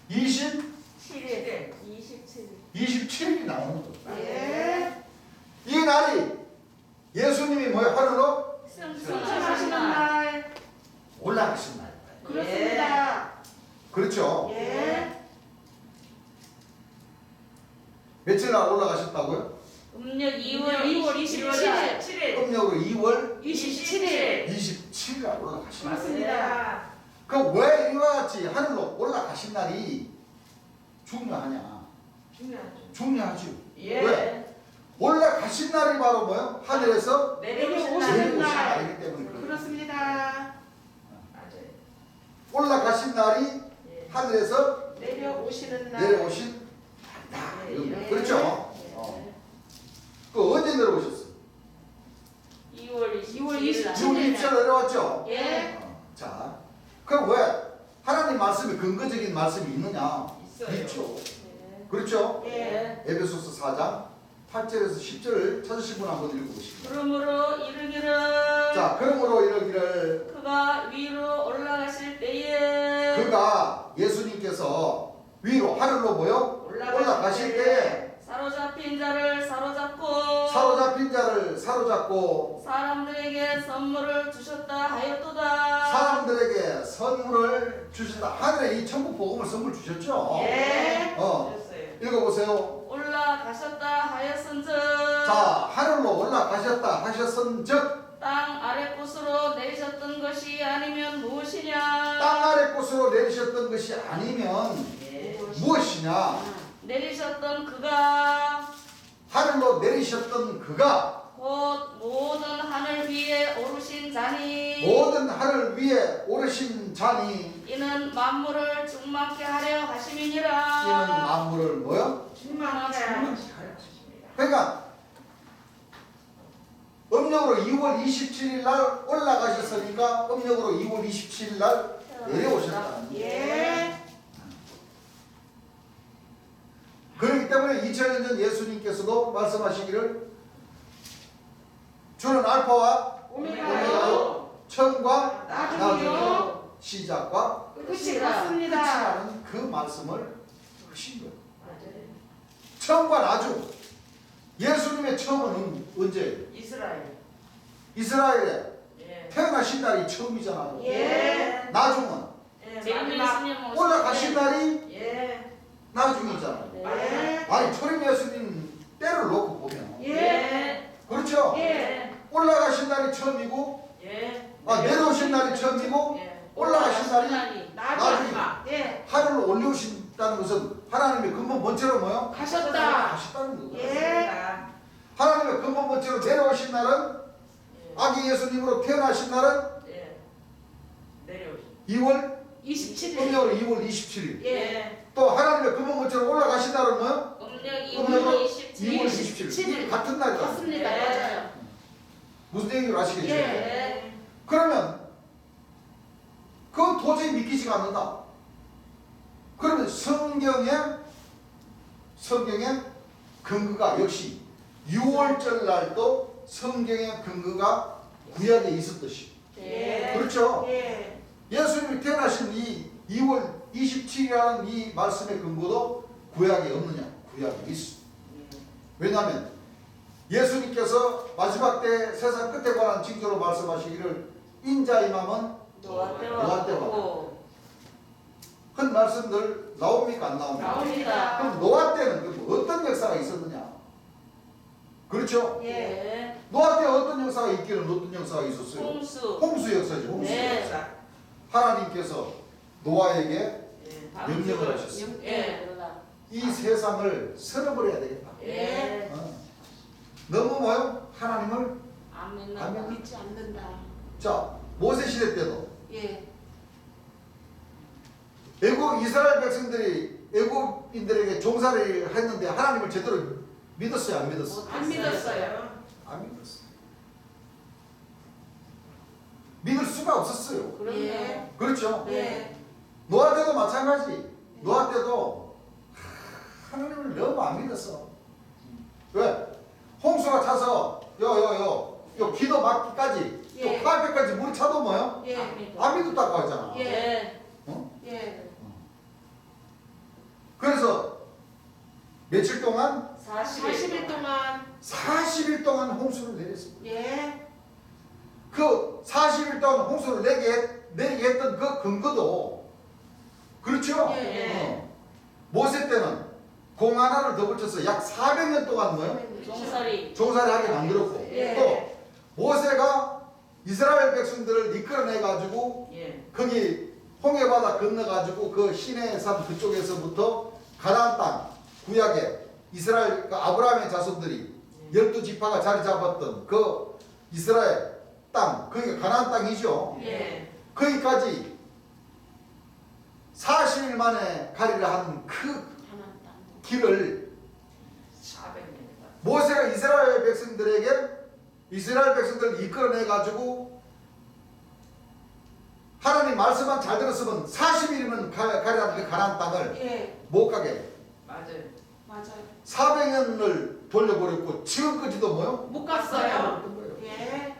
27일이 27일. 나오는 거예요. 예. 이 날이 예수님이 뭐예요? 하늘로 승천하시는 날. 올라가신 날. 그렇습니다. 그렇죠? 예. 며칠 날 올라가셨다고요? 음력 2월 27일. 27일. 음력으로 2월 27일. 27일 날 올라가신 날. 맞습니다. 그 왜 이와 같이 하늘로 올라가신 날이 중요하냐? 중요하죠. 중요하죠. 예. 왜? 올라가신 날이 바로 뭐예요? 하늘에서 내려오신 내려오시는 내려오신 날. 날. 날이기 때문에 그래요. 그렇습니다. 맞아요. 올라가신 날이 예. 하늘에서 내려오시는 날. 내려오신 날. 예. 그렇죠? 그 언제 내려오셨어요? 2월 2월 27일. 6월 27일 내려왔죠? 예. 자, 그럼 왜? 하나님 말씀에 근거적인 말씀이 있느냐? 있어요. 있죠. 예. 그렇죠? 예. 에베소서 4장 8절에서 10절을 찾으신 분 한번 읽어보십시오. 그러므로 이르기를 자, 그러므로 이러기를 그가 위로 올라가실 때에 그가 예수님께서 위로 하늘로 뭐요? 올라가실 때 사로잡힌 자를 사로잡고 사로잡힌 자를 사로잡고 사람들에게 선물을 주셨다 하였도다. 사람들에게 선물을 주셨다. 하늘에 이 천국 복음을 선물 주셨죠? 예. 주셨어요. 읽어보세요. 올라가셨다 하였은즉 자, 하늘로 올라가셨다 하셨은즉 땅 아래 곳으로 내리셨던 것이 아니면 무엇이냐? 땅 아래 곳으로 내리셨던 것이 아니면 예. 무엇이냐? 내리셨던 그가 하늘로 내리셨던 그가 곧 모든 하늘 위에 오르신 자니 모든 하늘 위에 오르신 자니 이는 만물을 충만케 하려 하심이니라. 이는 만물을 뭐요? 충만하게 하십니다. 그러니까 음력으로 2월 27일 날 올라가셨으니까 음력으로 2월 27일 날 내려오셨다. 예. 그렇기 때문에 2000년 전 예수님께서도 말씀하시기를 주는 알파와 오메가요. 처음과 나중이요. 나중이요 시작과 끝이 같습니다. 끝이라는 그 말씀을 하신 거예요. 맞아요. 처음과 나중. 예수님의 처음은 언제? 이스라엘. 이스라엘에 예. 태어나신 날이 처음이잖아요. 예. 나중은 예. 제일 마지막. 예수님 오실 올라가신 때. 날이 예. 나중이잖아요. 네. 아니 초림 예수님 때를 놓고 보면 예. 그렇죠? 예. 올라가신 날이 처음이고 예. 내려오신 날이 처음이고 예. 올라가신 날이 날이 나중에 예. 하늘로 올려오신다는 것은 하나님의 근본 본체로 뭐요? 가셨다. 가셨다는 거예요. 예. 하나님의 근본 본체로 내려오신 날은 아기 예수님으로 태어나신 날은 예. 내려오신. 2월 27일. 음력으로 2월 27일. 예. 또 하나님의 근본 본체로 올라가신 날은 뭐요? 음력 음력으로 2월 2월 27일. 27일. 이 같은 날이다. 맞습니다. 예. 맞아요. 무슨 얘기를 아시겠죠? 예. 그러면 그건 도저히 믿기지가 않는다. 그러면 성경의 근거가 역시 6월절 날도 성경의 근거가 구약에 있었듯이 예. 그렇죠? 예. 예수님이 태어나신 이 2월 27일이라는 이 말씀의 근거도 구약에 없느냐? 구약에 있어. 왜냐하면 예수님께서 마지막 때 세상 끝에 관한 징조로 말씀하시기를 인자의 맘은 노아 때와 노아 때와 같고. 한 말씀들 나옵니까 안 나옵니까? 나옵니다. 그럼 노아 때는 그럼 어떤 역사가 있었느냐? 그렇죠? 예. 노아 때 어떤 역사가 있기는 어떤 역사가 있었어요? 홍수. 홍수 역사죠. 홍수 네. 역사. 하나님께서 노아에게 예. 명령을 하셨어요. 예. 이 세상을 쓸어버려야 되겠다. 예. 너무 뭐요? 하나님을 안 믿는다. 아멘. 믿지 않는다. 자 모세 시대 때도 예. 애국 이스라엘 백성들이 애국인들에게 종살이를 했는데 하나님을 제대로 믿었어요, 안 믿었어요? 안 믿었어요. 안 믿었어요. 믿을 수가 없었어요. 그럼요. 그렇죠? 예. 노아 때도 마찬가지. 노아 때도 하나님을 너무 안 믿었어. 왜? 홍수가 차서 요 기도 막기까지 예. 또 카페까지 물이 차도 뭐요? 예. 안 믿었다고 하잖아. 예. 어? 예. 그래서 며칠 동안 40일 동안 40일 동안 홍수를 내렸습니다. 예. 그 40일 동안 홍수를 내게 했던 그 근거도 그렇죠? 예. 모세 때는 공 하나를 더 붙여서 약 400년 동안 뭐요? 종살이. 종살이 하게 만들었고 예. 또 모세가 이스라엘 백성들을 이끌어내 가지고 예. 거기 홍해바다 건너 가지고 그 시내산 그쪽에서부터 가나안 땅 구약에 이스라엘 그 아브라함의 자손들이 12지파가 자리 잡았던 그 이스라엘 땅 거기가 가나안 땅이죠. 예. 거기까지 40일 만에 가리라 하는 그 길을 400년. 모세가 이스라엘 백성들을 이끌어내 가지고 하나님 말씀만 잘 들었으면 40일이면 가리라는 그 가나안 땅을 예. 못 가게 맞아요. 맞아요. 400년을 돌려버렸고 지금까지도 뭐요? 못 갔어요. 없던 거예요. 예.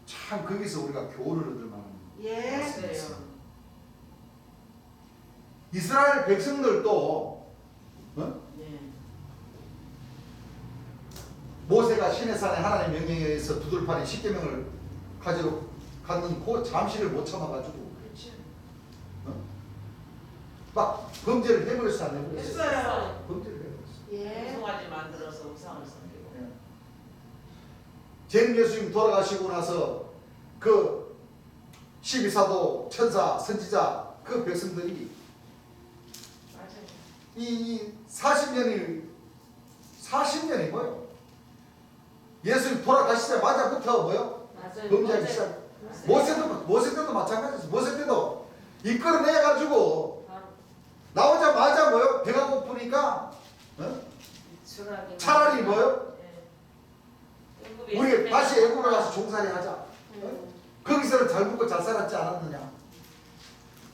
참 거기서 우리가 교훈을 얻을 만한 예. 맞아요. 이스라엘 백성들도 예. 모세가 시내산에 하나님 명령에 의해서 두들판에 십계명을 가지러 갔는 그 잠시를 못 참아가지고 그렇죠. 막 범죄를 해버렸어 안 해버렸어? 했어요. 범죄를 해버렸어. 예. 송아지 만들어서 우상을 섬기고. 제일 예수님 돌아가시고 나서 그 12사도 천사 선지자 그 백성들이 맞아요. 이 40년이 뭐요? 예수님 돌아가시자마자부터 뭐요? 맞아요. 범죄하기 시작. 모세 때도 마찬가지였어. 모세 때도 이끌어내 가지고 나오자마자 뭐요? 배가 고프니까 차라리 뭐요? 예. 우리 다시 애굽으로 가서 종살이 하자. 거기서는 잘 먹고 잘 살았지 않았느냐?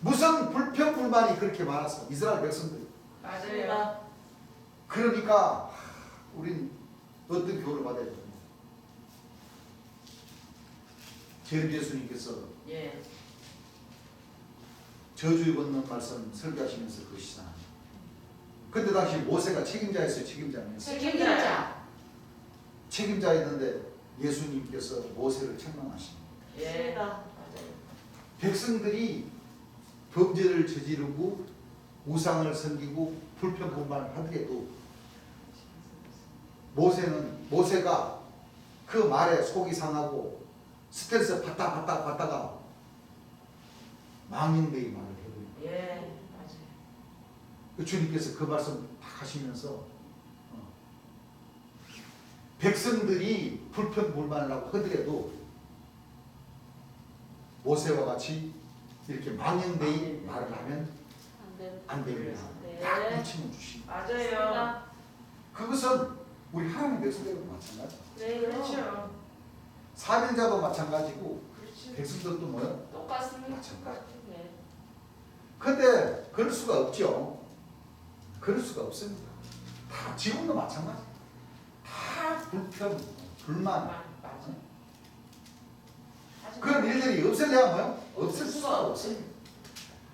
무슨 불평불만이 그렇게 많았어 이스라엘 백성들이. 맞아요. 그러니까 우린 어떤 교훈을 받아야 되냐? 제일 예수님께서 예. 저주 입었는 말씀 설교하시면서 그러시잖아요. 그때 당시 모세가 책임자였어요, 책임자 아니었어요? 책임자였는데 예수님께서 모세를 책망하십니다. 예. 맞습니다. 백성들이 범죄를 저지르고 우상을 섬기고 불평불만을 하더라도 모세가 그 말에 속이 상하고 스트레스 받다가 망령되이 말을 해버립니다. 예. 맞아요. 주님께서 그 말씀 딱 하시면서 백성들이 불평불만을 하고 하더라도 모세와 같이 이렇게 망령되이 말을 하면 안 됩니다. 딱 부침을 주십니다. 맞아요. 그것은 우리 하나님 백성들도 마찬가지. 네, 그렇죠. 사명자도 마찬가지고 그렇죠. 백성들도 뭐요? 똑같습니다. 마찬가지. 네. 근데 그럴 수가 없죠. 그럴 수가 없습니다. 다 지금도 마찬가지. 다 불평, 불만. 맞아. 그런 일들이 없을래야 뭐요? 없을 수가 없습니다.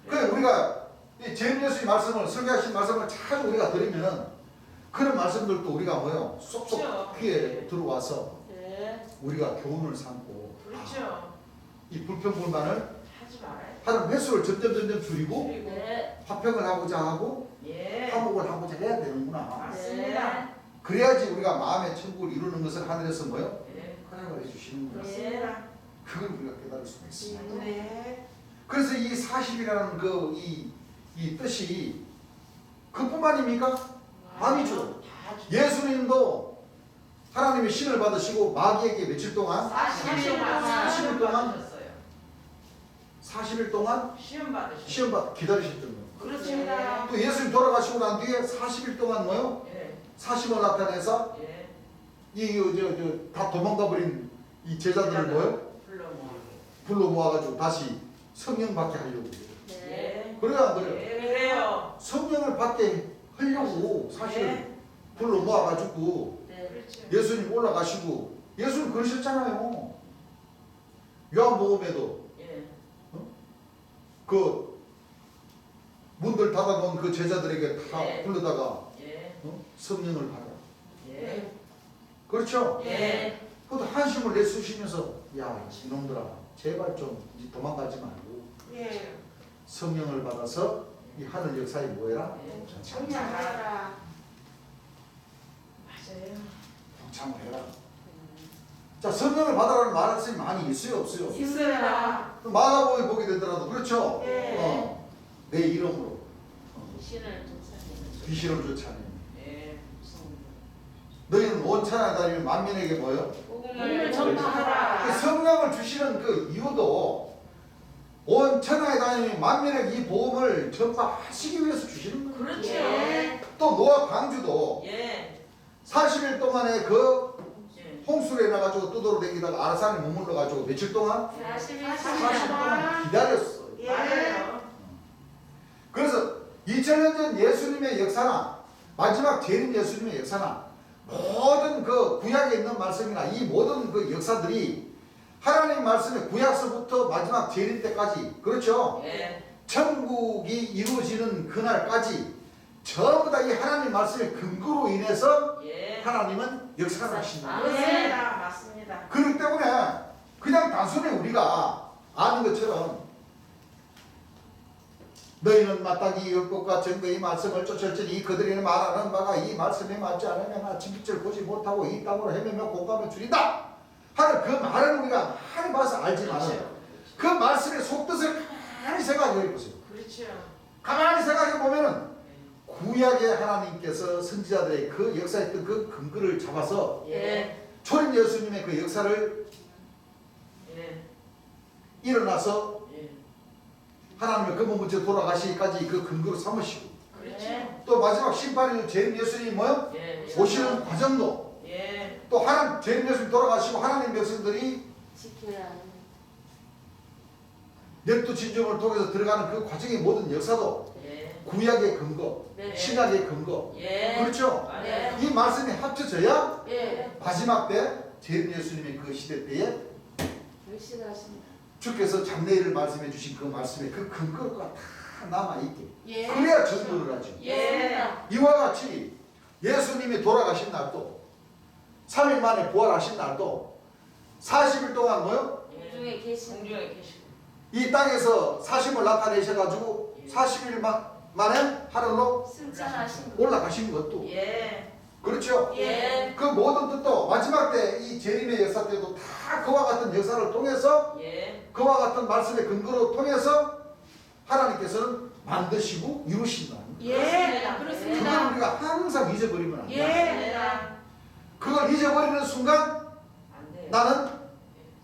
그래 우리가 이 제일 예수의 말씀을 설교하신 말씀을 잘 우리가 들으면은 그런 말씀들도 우리가 뭐요? 쏙쏙 그렇죠. 귀에 들어와서 네. 우리가 교훈을 삼고 그렇죠. 이 불평불만을 하지 말아요. 하는 횟수를 점점 줄이고 그리고 네. 화평을 하고자 하고 예. 화목을 하고자 해야 되는구나. 맞습니다. 그래야지 우리가 마음의 천국을 이루는 것을 하늘에서 뭐요? 예. 허락을 해주시는구나. 맞습니다. 그걸 우리가 깨달을 수가 있습니다. 네. 그래서 이 40이라는 이 뜻이 그뿐만입니까? 아니죠. 다 주- 예수님도 하나님의 신을 받으시고 마귀에게 며칠 동안 40일 동안 40일 동안 받으셨어요. 40일 동안 시험 받으셨어요. 시험 받 기다리셨던 거예요. 그렇습니다. 또 예수님 돌아가시고 난 뒤에 40일 동안 뭐요? 예. 사심을 나타내서 예. 다 도망가 버린 이 제자들을 뭐요? 불러 모으고. 불러 모아가지고 다시 성령 받게 하려고. 네. 그래요 안 그래요? 예. 그래요. 성령을 받게 하려고 사실 예. 불러 모아가지고 네. 그렇죠. 예수님 올라가시고 예수님 그러셨잖아요. 요한복음에도 예. 그 문들 닫아놓은 그 제자들에게 다 네. 불러다가 예. 성령을 받아라. 예. 그렇죠? 예. 그것도 한숨을 내쉬시면서 야 이놈들아 제발 좀 이제 도망가지 말고 예. 성령을 받아서 이 하늘 역사에 뭐해라? 예. 청량하라. 맞아요. 동참을 해라. 자 성령을 받아라는 말씀이 많이 있어요 없어요? 있어요. 마가복음 보게 되더라도 그렇죠? 예. 내 이름으로 신을 쫓아내는 귀신을 쫓아내. 예. 너희는 온 천하에 다니면 만민에게 뭐요? 복음을 전파하라. 그 성령을 주시는 그 이유도 온 천하에 다니는 만민에게 이 복음을 전파하시기 위해서 주시는 거예요. 그렇죠. 예. 또 노아 광주도 예. 40일 동안에 그 예. 홍수에 나가지고 뚜도로 댕기다가 아라산에 머물러가지고 며칠 동안? 40일 40일 동안 기다렸어요. 예. 맞아요. 그래서 2000년 전 예수님의 역사나 마지막 재림 예수님의 역사나 모든 그 구약에 있는 말씀이나 이 모든 그 역사들이 하나님 말씀의 구약서부터 마지막 재림 때까지 그렇죠? 예. 천국이 이루어지는 그날까지 전부 다 이 하나님 말씀의 근거로 인해서 예. 하나님은 역사를 하신다. 맞습니다. 맞습니다. 그렇기 때문에 그냥 단순히 우리가 아는 것처럼 너희는 마땅히 율법과 증거의 말씀을 쫓을지니 그들이 말하는 바가 이 말씀에 맞지 않으면 아침 빛을 보지 못하고 이 땅으로 헤매며 공감을 줄인다 하는 그 말은 우리가 많이 봐서 알지만 그 말씀의 속뜻을 가만히 생각해 보세요. 그렇죠. 가만히 생각해 보면은 구약의 하나님께서 선지자들의 그 역사했던 그 근거를 잡아서 예. 초림 예수님의 그 역사를 예. 일어나서 예. 하나님의 근본부터 돌아가시기까지 그 근거로 삼으시고 그렇죠. 또 마지막 심판일 재림 예수님이 뭐요? 예. 오시는 과정도 예. 또 하나님 재림 예수님 돌아가시고 하나님 백성들이 지켜야 하는 열두 진정을 통해서 들어가는 그 과정의 모든 역사도 예. 구약의 근거, 네. 신약의 근거 예. 그렇죠? 맞아요. 이 말씀이 합쳐져야 예. 마지막 때 재림 예수님의 그 시대 때에 결실하십니다. 주께서 장래일을 말씀해 주신 그 말씀의 그 근거가 다 남아있게 예. 그래야 전도를 하죠. 예. 이와 같이 예수님이 돌아가신 날도 3일 만에 부활하신 날도 40일 동안 뭐요? 공중에 계신 공중에 계시고. 이 땅에서 사심을 나타내셔가지고 40일 만에 하늘로 승천하신 올라가신 것도 예. 그렇죠? 예. 그 모든 뜻도 마지막 때 이 재림의 역사 때도 다 그와 같은 역사를 통해서 예. 그와 같은 말씀의 근거로 통해서 하나님께서는 만드시고 이루신다. 예. 그걸 그렇습니다. 우리가 항상 잊어버리면 안 돼. 예. 그걸 잊어버리는 순간 안 돼요. 나는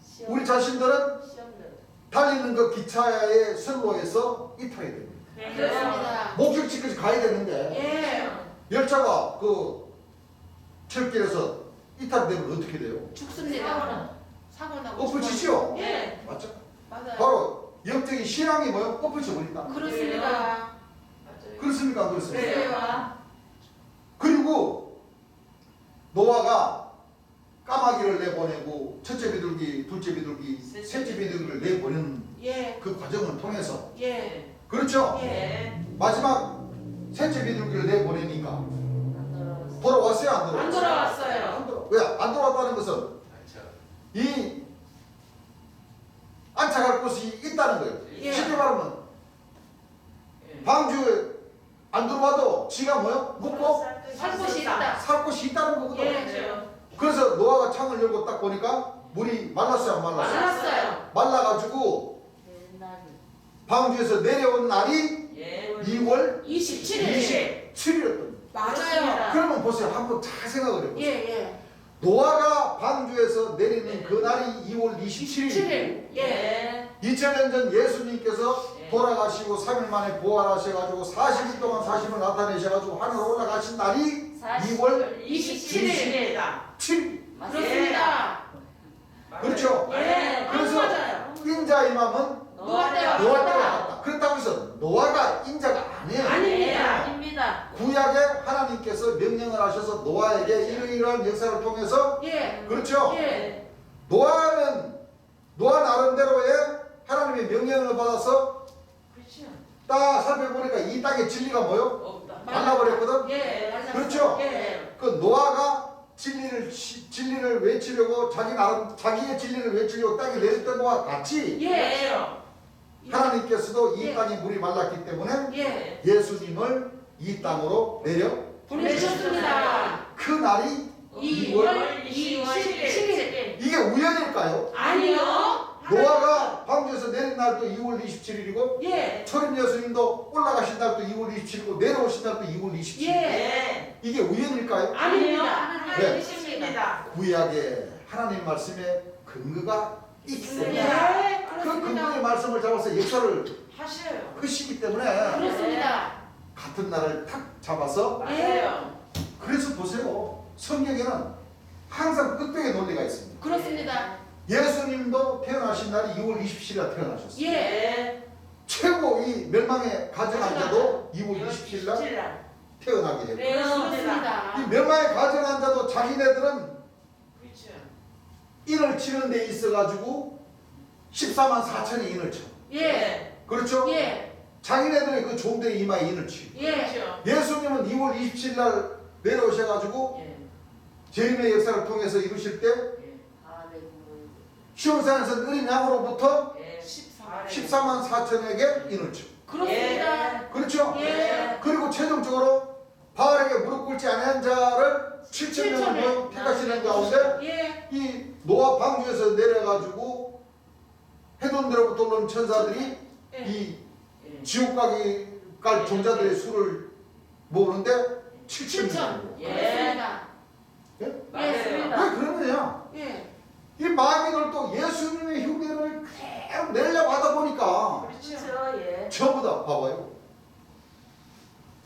시험 우리 자신들은 시험들 달리는 그 기차의 선로에서 이탈이 됩니다. 그렇습니다. 목적지까지 가야 되는데 예. 열차가 그 철길에서 이탈되면 어떻게 돼요? 죽습니다. 사고 나고. 엎어지죠? 예. 맞죠? 맞아요. 바로 영적인 신앙이 뭐예요? 엎어져 버린다. 그렇습니다. 맞아요. 그렇습니까? 안 그렇습니까? 그래요. 그리고 노아가 까마귀를 내보내고 첫째 비둘기, 둘째 비둘기, 셋째 비둘기를 내보내는 예. 그 과정을 통해서 예. 그렇죠? 예. 마지막 셋째 비둘기를 내보내니까 안 돌아왔어. 돌아왔어요? 안 돌아왔어요? 안 돌아왔어요. 안 돌아. 왜? 안 돌아왔다는 것은 이 안착할 곳이 있다는 거예요. 예. 쉽게 말하면 예. 방주에 안 들어와도 지가 뭐요? 묵고 살 곳이 있다. 살 곳이 있다는 거거든. 예. 그렇죠. 그래서 노아가 창을 열고 딱 보니까 물이 말랐어요? 안 말랐어요? 말랐어요. 말라가지고 옛날 방주에서 내려온 날이 예. 2월 27일. 27일이었던 맞아요. 그러면 보세요. 한번 잘 생각을 해보세요. 예. 예. 노아가 방주에서 내리는 그 날이 2월 27일. 7일. 예. 예. 2000년 전 예수님께서 예. 돌아가시고 3일 만에 부활하셔가지고 40일 동안 사심을 나타내셔가지고 하늘로 올라가신 날이 2월 27일. 7일. 그렇습니다. 그렇죠? 예. 그래서 맞아요. 인자 임함은 노아 때와 노아 때와 같다. 같다. 그렇다고 해서 노아가 인자가 아니에요. 아닙니다. 아닙니다. 구약에 하나님께서 명령을 하셔서 노아에게 이러이러한 역사를 통해서 예. 그렇죠? 예. 노아 나름대로의 하나님의 명령을 받아서 그렇죠. 딱 살펴보니까 이 땅의 진리가 뭐요? 없다. 말라버렸거든. 예, 맞았어요. 그렇죠? 예. 그 노아가 진리를 외치려고 자기의 진리를 외치려고 땅에 내렸던 것과 같이 예. 하나님께서도 이 예. 땅이 물이 말랐기 때문에 예. 예수님을 이 땅으로 내려 보내주셨습니다. 그 날이 2월 27일. 이게 우연일까요? 아니요. 노아가 방주에서 내린 날도 2월 27일이고 예. 초림 예수님도 올라가신 날도 2월 27일이고 내려오신 날도 2월 27일. 예. 이게 우연일까요? 아닙니다. 하나님이십니다. 구약의 하나님 말씀에 근거가 있기 때문에 예. 그 근거의 그렇습니다. 말씀을 잡아서 역사를 하셔요. 하시기 때문에 그렇습니다. 같은 날을 탁 잡아서 맞아요. 그래서 보세요. 성경에는 항상 끝벽에 논리가 있습니다. 그렇습니다. 예수님도 태어나신 날이 2월 27일에 태어나셨어요. 예. 최고 이 멸망의 가정환자도 2월 27일 날 27일. 태어나게 했고 네. 그렇습니다. 이 멸망의 가정환자도 자기네들은 그렇죠. 인을 치는 데 있어가지고 14만 4천의 인을 쳐. 예. 그렇죠? 예. 자기네들의 그 종들의 이마에 인을 치고 예. 그렇죠. 예수님은 2월 27일 날 내려오셔가지고 예. 재림의 역사를 통해서 이루실 때 예. 시온산에서 어린 양으로부터 예. 14만 4천에게 인을 쳐. 그렇습니다. 그렇죠? 예. 그리고 최종적으로 바알에게 무릎 꿇지 않은 자를 7천 명을 택하시는 가운데 예. 이 노아 방주에서 내려가지고 해돈대로부터 올라온 천사들이 예. 이 예. 지옥 갈 종자들의 수를 모으는데 7천 7천. 명. 예. 그렇습니다. 예? 맞아요. 왜 그러느냐? 예. 이 마귀들도 예수님의 흉내를 그대로 내려고 하다 보니까 그렇죠. 예. 전부 다 봐봐요.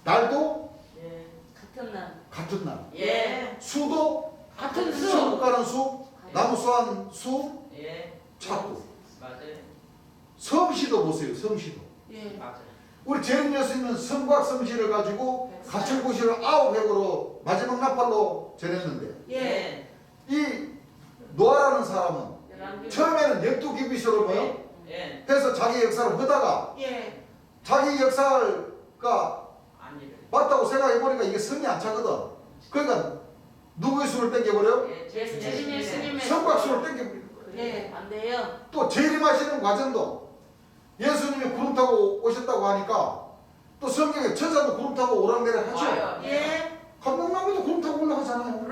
날도 예. 같은 날. 같은 날. 예. 수도 같은 수. 천국 가는 수, 나무 수한 수 예. 찾고. 맞아요. 성시도 보세요. 성시도. 예. 맞아요. 우리 재림 예수님은 성곽 성시를 가지고 가출구실을 900으로 마지막 나팔로 전했는데 예. 이 노아라는 사람은 11개. 처음에는 12기비서로 뭐요? 예. 해서 자기 역사를 하다가 예. 자기 역사가 아니래. 맞다고 생각해보니까 이게 성이 안 차거든. 그러니까 누구의 수를 땡겨버려? 예. 예수님의 성곽 수를 땡겨버리는 거예요. 예. 안 돼요. 또 재림하시는 과정도 예수님이 구름 타고 오셨다고 하니까 또 성경에 천사도 구름 타고 오랑내리를 하죠. 와요. 예. 감독나무도 구름 타고 올라가잖아요.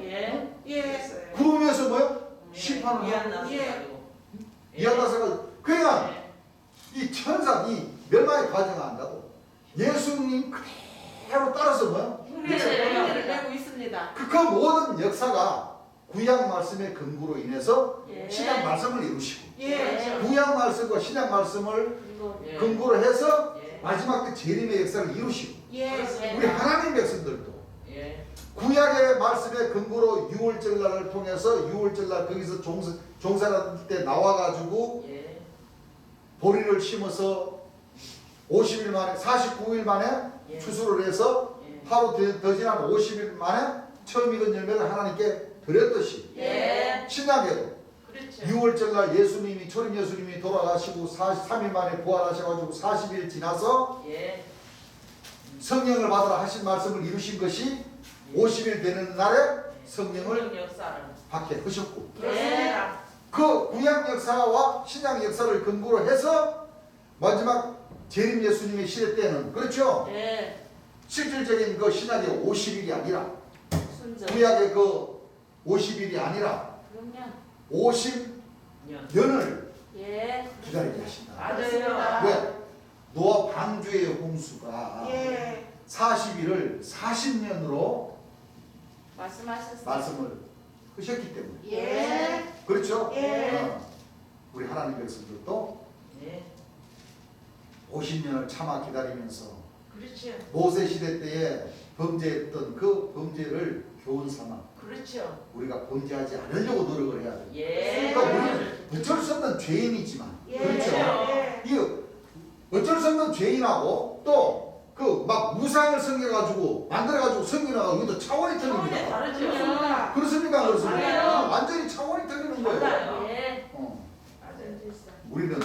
예. 예. 구름 위에서 뭐요? 심판을 하고 미안나서 예. 가지고. 이하다서가 그러니까 예. 이 천사 이 멸망의 과정을 안다고 예수님 그대로 따라서 뭐요? 흉내를 내고 있습니다. 그 모든 역사가 구약 말씀의 근거로 인해서 예. 신약 말씀을 이루시고 예. 구약 말씀과 신약 말씀을 이거. 예. 근거로 해서 예. 마지막 때 재림의 역사를 이루시고 예. 우리 하나님 백성들도 예. 구약의 말씀의 근거로 6월절 날을 통해서 6월절 날 거기서 종살할 때 나와가지고 예. 보리를 심어서 50일 만에 49일 만에 예. 추수를 해서 예. 하루 더 지난 50일 만에 처음 익은 열매를 하나님께 드렸듯이 예. 신약에도 그렇죠. 6월절 날 예수님이 초림 예수님이 돌아가시고 43일 만에 부활하셔가지고 40일 지나서 예. 성령을 받으라 하신 말씀을 이루신 것이 50일 되는 날에 성령을 성령 역사를. 받게 하셨고 그렇습니다. 그 구약 역사와 신약 역사를 근거로 해서 마지막 재림 예수님의 시대 때는 그렇죠? 예. 실질적인 그 신약의 50일이 아니라 순전. 구약의 그 50일이 아니라 그럼요. 50년을 예. 기다리게 하신다. 맞아요. 왜? 노아 방주의 홍수가 예. 40일을 40년으로 말씀하셨어요. 말씀을 하셨기 때문에 예. 그렇죠? 예. 우리 하나님 백성들도 예. 50년을 참아 기다리면서 그렇죠. 모세 시대 때에 범죄했던 그 범죄를 교훈 삼아 그렇죠. 우리가 범죄하지 않으려고 노력을 해야 돼요. 예. 그러니까 우리는 어쩔 수 없는 죄인이지만 예. 그렇죠? 예. 이 어쩔 수 없는 죄인하고 또 그 막 우상을 섬겨가지고 만들어가지고 섬기나가 이것도 차원이 차원이 틀립니다. 다르죠. 그렇습니다. 그렇습니까? 안 그렇습니까? 달라요. 완전히 차원이 틀리는 거예요. 달라요. 예. 어. 맞아요. 우리는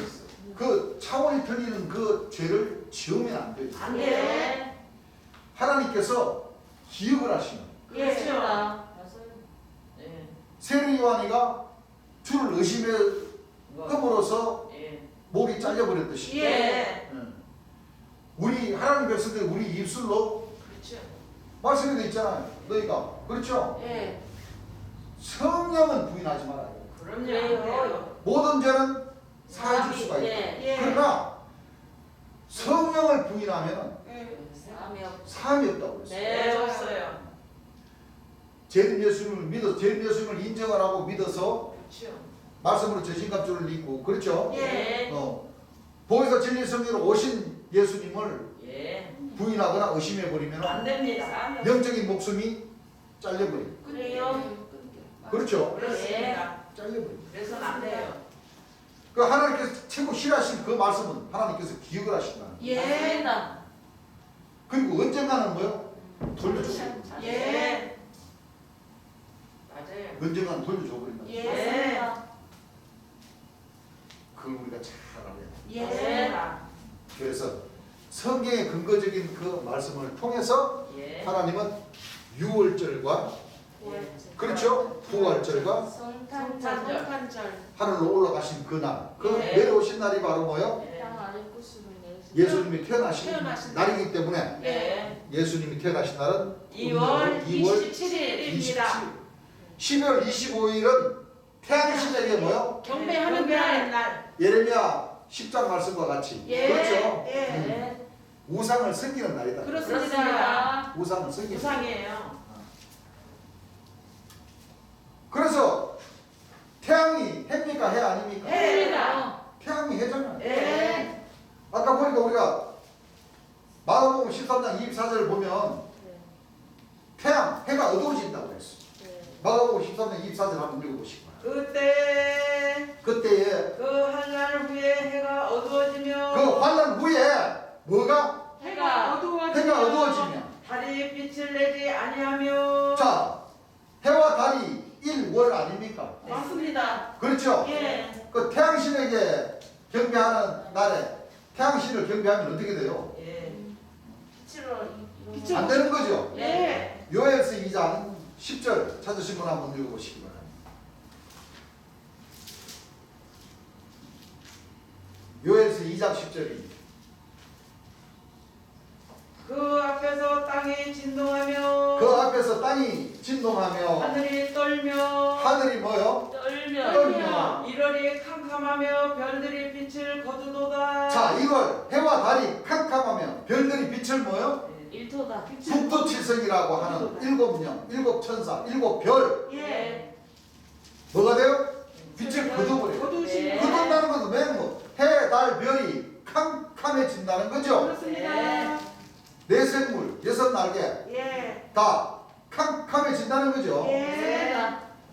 그 차원이 틀리는 그 죄를 지으면 안 돼요. 안 돼요. 예. 하나님께서 기억을 하시는 거예요. 그렇죠. 맞아요. 예. 세례 요한이가 주를 의심함으로써 예. 목이 잘려버렸듯이 예. 우리 하나님 백성들 우리 입술로 그렇죠. 말씀이 돼 있잖아요. 너희가 그렇죠? 예. 성령은 부인하지 말아요. 그럼요. 그래요. 모든 죄는 사해줄 수가 있다. 예. 그러나 성령을 부인하면 사람이 없. 사함이 없다고 그랬어요. 네, 줬어요. 죄인 예수님을 믿어 죄인 예수님을 인정을 하고 믿어서 그렇죠. 말씀으로 전신갑주를 입고 그렇죠? 예. 보혜사 진리 성령으로 오신 예수님을 예. 부인하거나 의심해 버리면 안 됩니다. 영적인 목숨이 잘려버려요. 그래요. 그렇죠? 그렇습니다. 잘려버려요. 그래서는 안 돼요. 그 하나님께서 최고 싫어하신 그 말씀은 하나님께서 기억을 하신다. 예. 맞습니다. 그리고 언젠가는 뭐요? 돌려줘. 예. 맞아요. 언젠가는 돌려줘 버린다. 예. 맞습니다. 그걸 우리가 잘 알아야 돼. 예. 맞습니다. 그래서 성경의 근거적인 그 말씀을 통해서 예. 하나님은 유월절과 예. 그렇죠? 부활절과 성탄절. 성탄절. 하늘로 올라가신 그날 그 예. 내려오신 날이 바로 뭐요? 예. 땅 아래 구슬을 내서. 예수님이 태어나신 태어나신 날이기 때문에 예. 예수님이 태어나신 날은 2월 2월 27일입니다. 12월 25일은 태양신에게 뭐요? 경배하는 날. 날. 예레미야 10장 말씀과 같이 예. 그렇죠? 예. 네. 우상을 섬기는 날이다. 그렇습니다. 우상을 섬기는 날. 우상이에요. 그래서 태양이 해입니까? 해 아닙니까? 해입니다. 태양이 해잖아요. 예. 아까 보니까 우리가 마가복음 13장 24절을 보면 태양, 해가 어두워진다고 그랬어. 마가복음 13장 24절 한번 읽어보시기 바랍니다. 그때에 그 한날 후에 해가 어두워지며 그 환란 후에 뭐가? 해가 해가 어두워지면 달이 빛을 내지 아니하며 자, 해와 달이 일월 아닙니까? 맞습니다. 그렇죠? 예. 그 태양신에게 경배하는 날에 태양신을 경배하면 어떻게 돼요? 예. 빛으로 안 되는 거죠? 예. 요엘서 2장 10절 찾으신 분 한번 읽어보시기 바랍니다. 요엘서 2장 10절입니다. 그 앞에서 땅이 진동하며 그 앞에서 땅이 진동하며 하늘이 떨며 하늘이 뭐요? 떨며. 일월이 캄캄하며 별들이 빛을 거두도다. 자, 이걸 해와 달이 캄캄하며 별들이 빛을 뭐요? 일토다. 북두칠성이라고 하는 일곱 령, 일곱 천사, 일곱 별 예. 뭐가 돼요? 빛을 거둬버려요. 거두신 예. 거둔다는 것은 왜 뭐? 해, 달, 별이 캄캄해진다는 거죠. 그렇습니다. 네 생물, 여섯 날개 예. 다 캄캄해진다는 거죠. 예.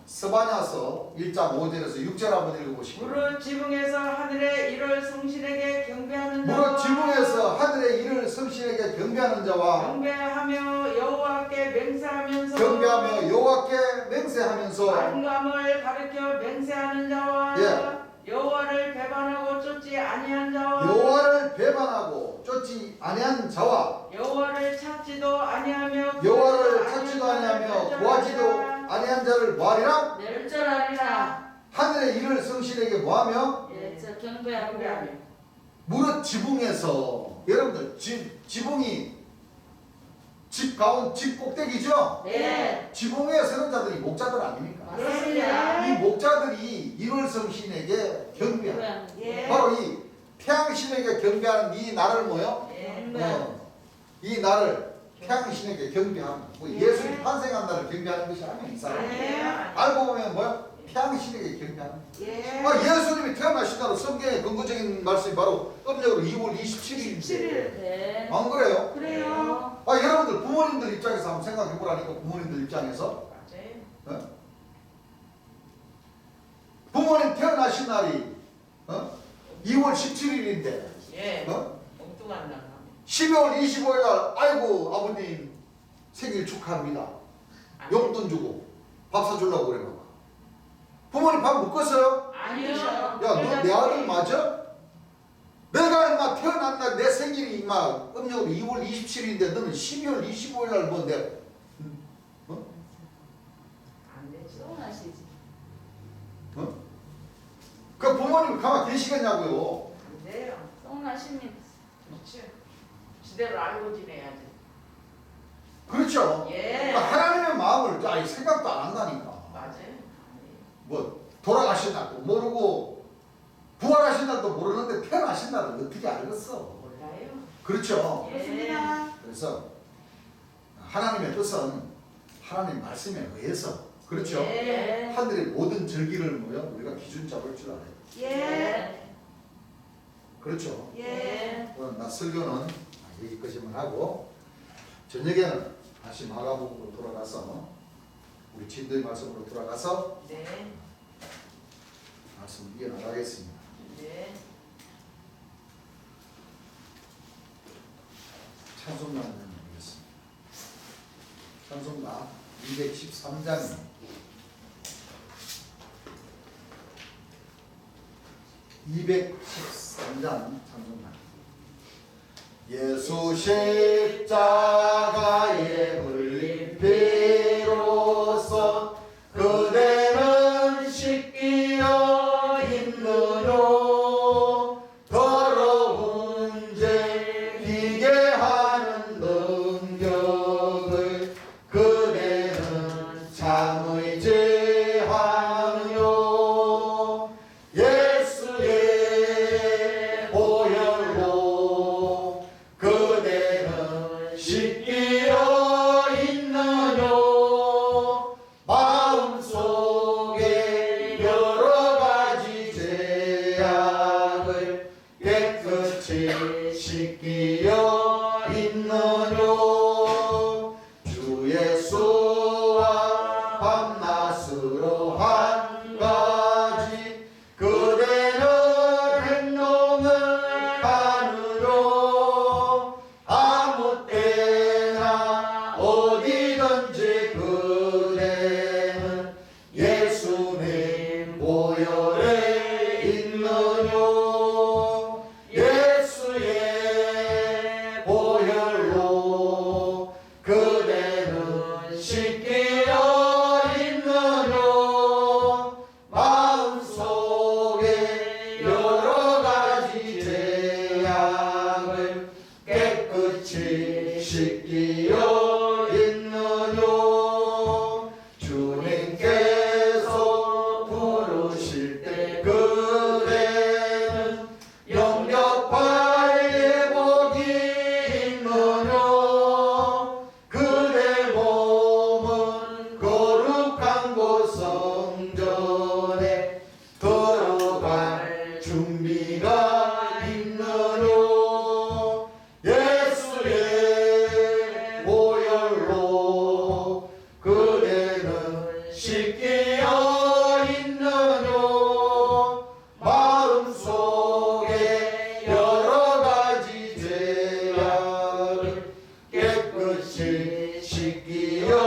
스바냐서 1장 5절에서 6절 한번 읽어보시고 무릇 지붕에서 하늘의 일월 성신에게 경배하는 자와 무릇 지붕에서 하늘의 일을 성신에게 경배하는 자와 경배하며 여호와께 맹세하면서 경배하며 여호와께 맹세하면서 안감을 가르쳐 맹세하는 자와 예. 여호와를 배반하고 쫓지 아니한 자와 여호와를 배반하고 쫓지 아니한 자와 여호와를 찾지도 아니하며 여호와를 찾지도 아니하며 구하지도 아니한 자를 뭐하리라? 멸절하리라. 하늘의 일을 성신에게 뭐하며 예, 저 경배하고. 무릇 지붕에서 여러분들 지붕이 집 가운 집 꼭대기죠? 네. 지붕에 서는 자들이 목자들 아닙니까? 그렇습니다. 이 목자들이 1월 성신에게 경배하는 예. 바로 이 태양신에게 경배하는 이 날을 뭐요? 예. 이 날을 태양신에게 경배하는 뭐 예. 예수님 탄생한 날을 경배하는 것이 아니에요. 이 사람 예. 알고 보면 뭐요? 태양신에게 경배하는 예. 예수님이 태어나신 날은 성경의 근거적인 말씀이 바로 음력으로 2월 27일인데 27일. 네. 안 그래요? 그래요. 여러분들 부모님들 입장에서 한번 생각해 보라니까 부모님들 입장에서 맞아요. 부모님 태어나신 날이 2월 17일인데 예. 엉뚱한 날. 12월 25일 날 아이고 아버님 생일 축하합니다. 용돈 주고 밥 사주려고 그래 봐. 부모님 밥 먹었어요? 아니요. 야 너 내 아들 맞아? 내가 인마 태어난 날 내 생일이 인마 음력으로 2월 27일인데 너는 12월 25일 날 뭐 내가 안 되죠. 서운하시지. 그 부모님 가만 계시겠냐고요. 안 돼요. 서운하십니다. 그렇죠. 지대로 알고 지내야지. 그렇죠. 예. 하나님의 마음을 생각도 안 한다니까. 맞아요. 뭐 돌아가신 날도 모르고 부활하신 날도 모르는데 태어나신 날은 어떻게 알겠어. 몰라요. 그렇죠. 그렇습니다. 그래서 하나님의 뜻은 하나님 말씀에 의해서 그렇죠. 예. 하늘의 모든 절기를 뭐요 우리가 기준 잡을 줄 알아요. 예. 그렇죠. 예. 오늘 나 설교는 여기까지만 하고 저녁에는 다시 마가복음으로 돌아가서 우리 진도의 말씀으로 돌아가서 네. 말씀을 이어나가겠습니다. 네. 찬송가 한번 보겠습니다. 찬송가 213장입니다. 213장 찬송가. 예수 십자가에 흘린 피로써 그대는 씻기어 있느뇨. 더러운 죄 비게 하는 능력을 그대는 참의 제하느뇨. 예수의 보혈로 그대는 씻기어 있느뇨. 마음속에 여러 가지 죄악을 깨끗이 씻기어 있느뇨. 주 예수와 밤낮으로 한 가지 그대는 행동을 하느뇨. 아무 때나 어디든지 그대는 예수님 보혈에 있느뇨. 예수의 보혈로 그대는 씻기어 있느뇨. 마음속에 여러 가지 죄악을 깨끗이 씻기어 있느뇨. 주님께서 부르실 때 그대는 영접할 예복이 있느뇨. 그대 몸은 거룩한 곳 성전에 들어갈 준비가 있느뇨. 예수의 보혈로 그대는 씻기어 있느뇨. 마음속에 여러 가지 죄악을 깨끗이 씻기어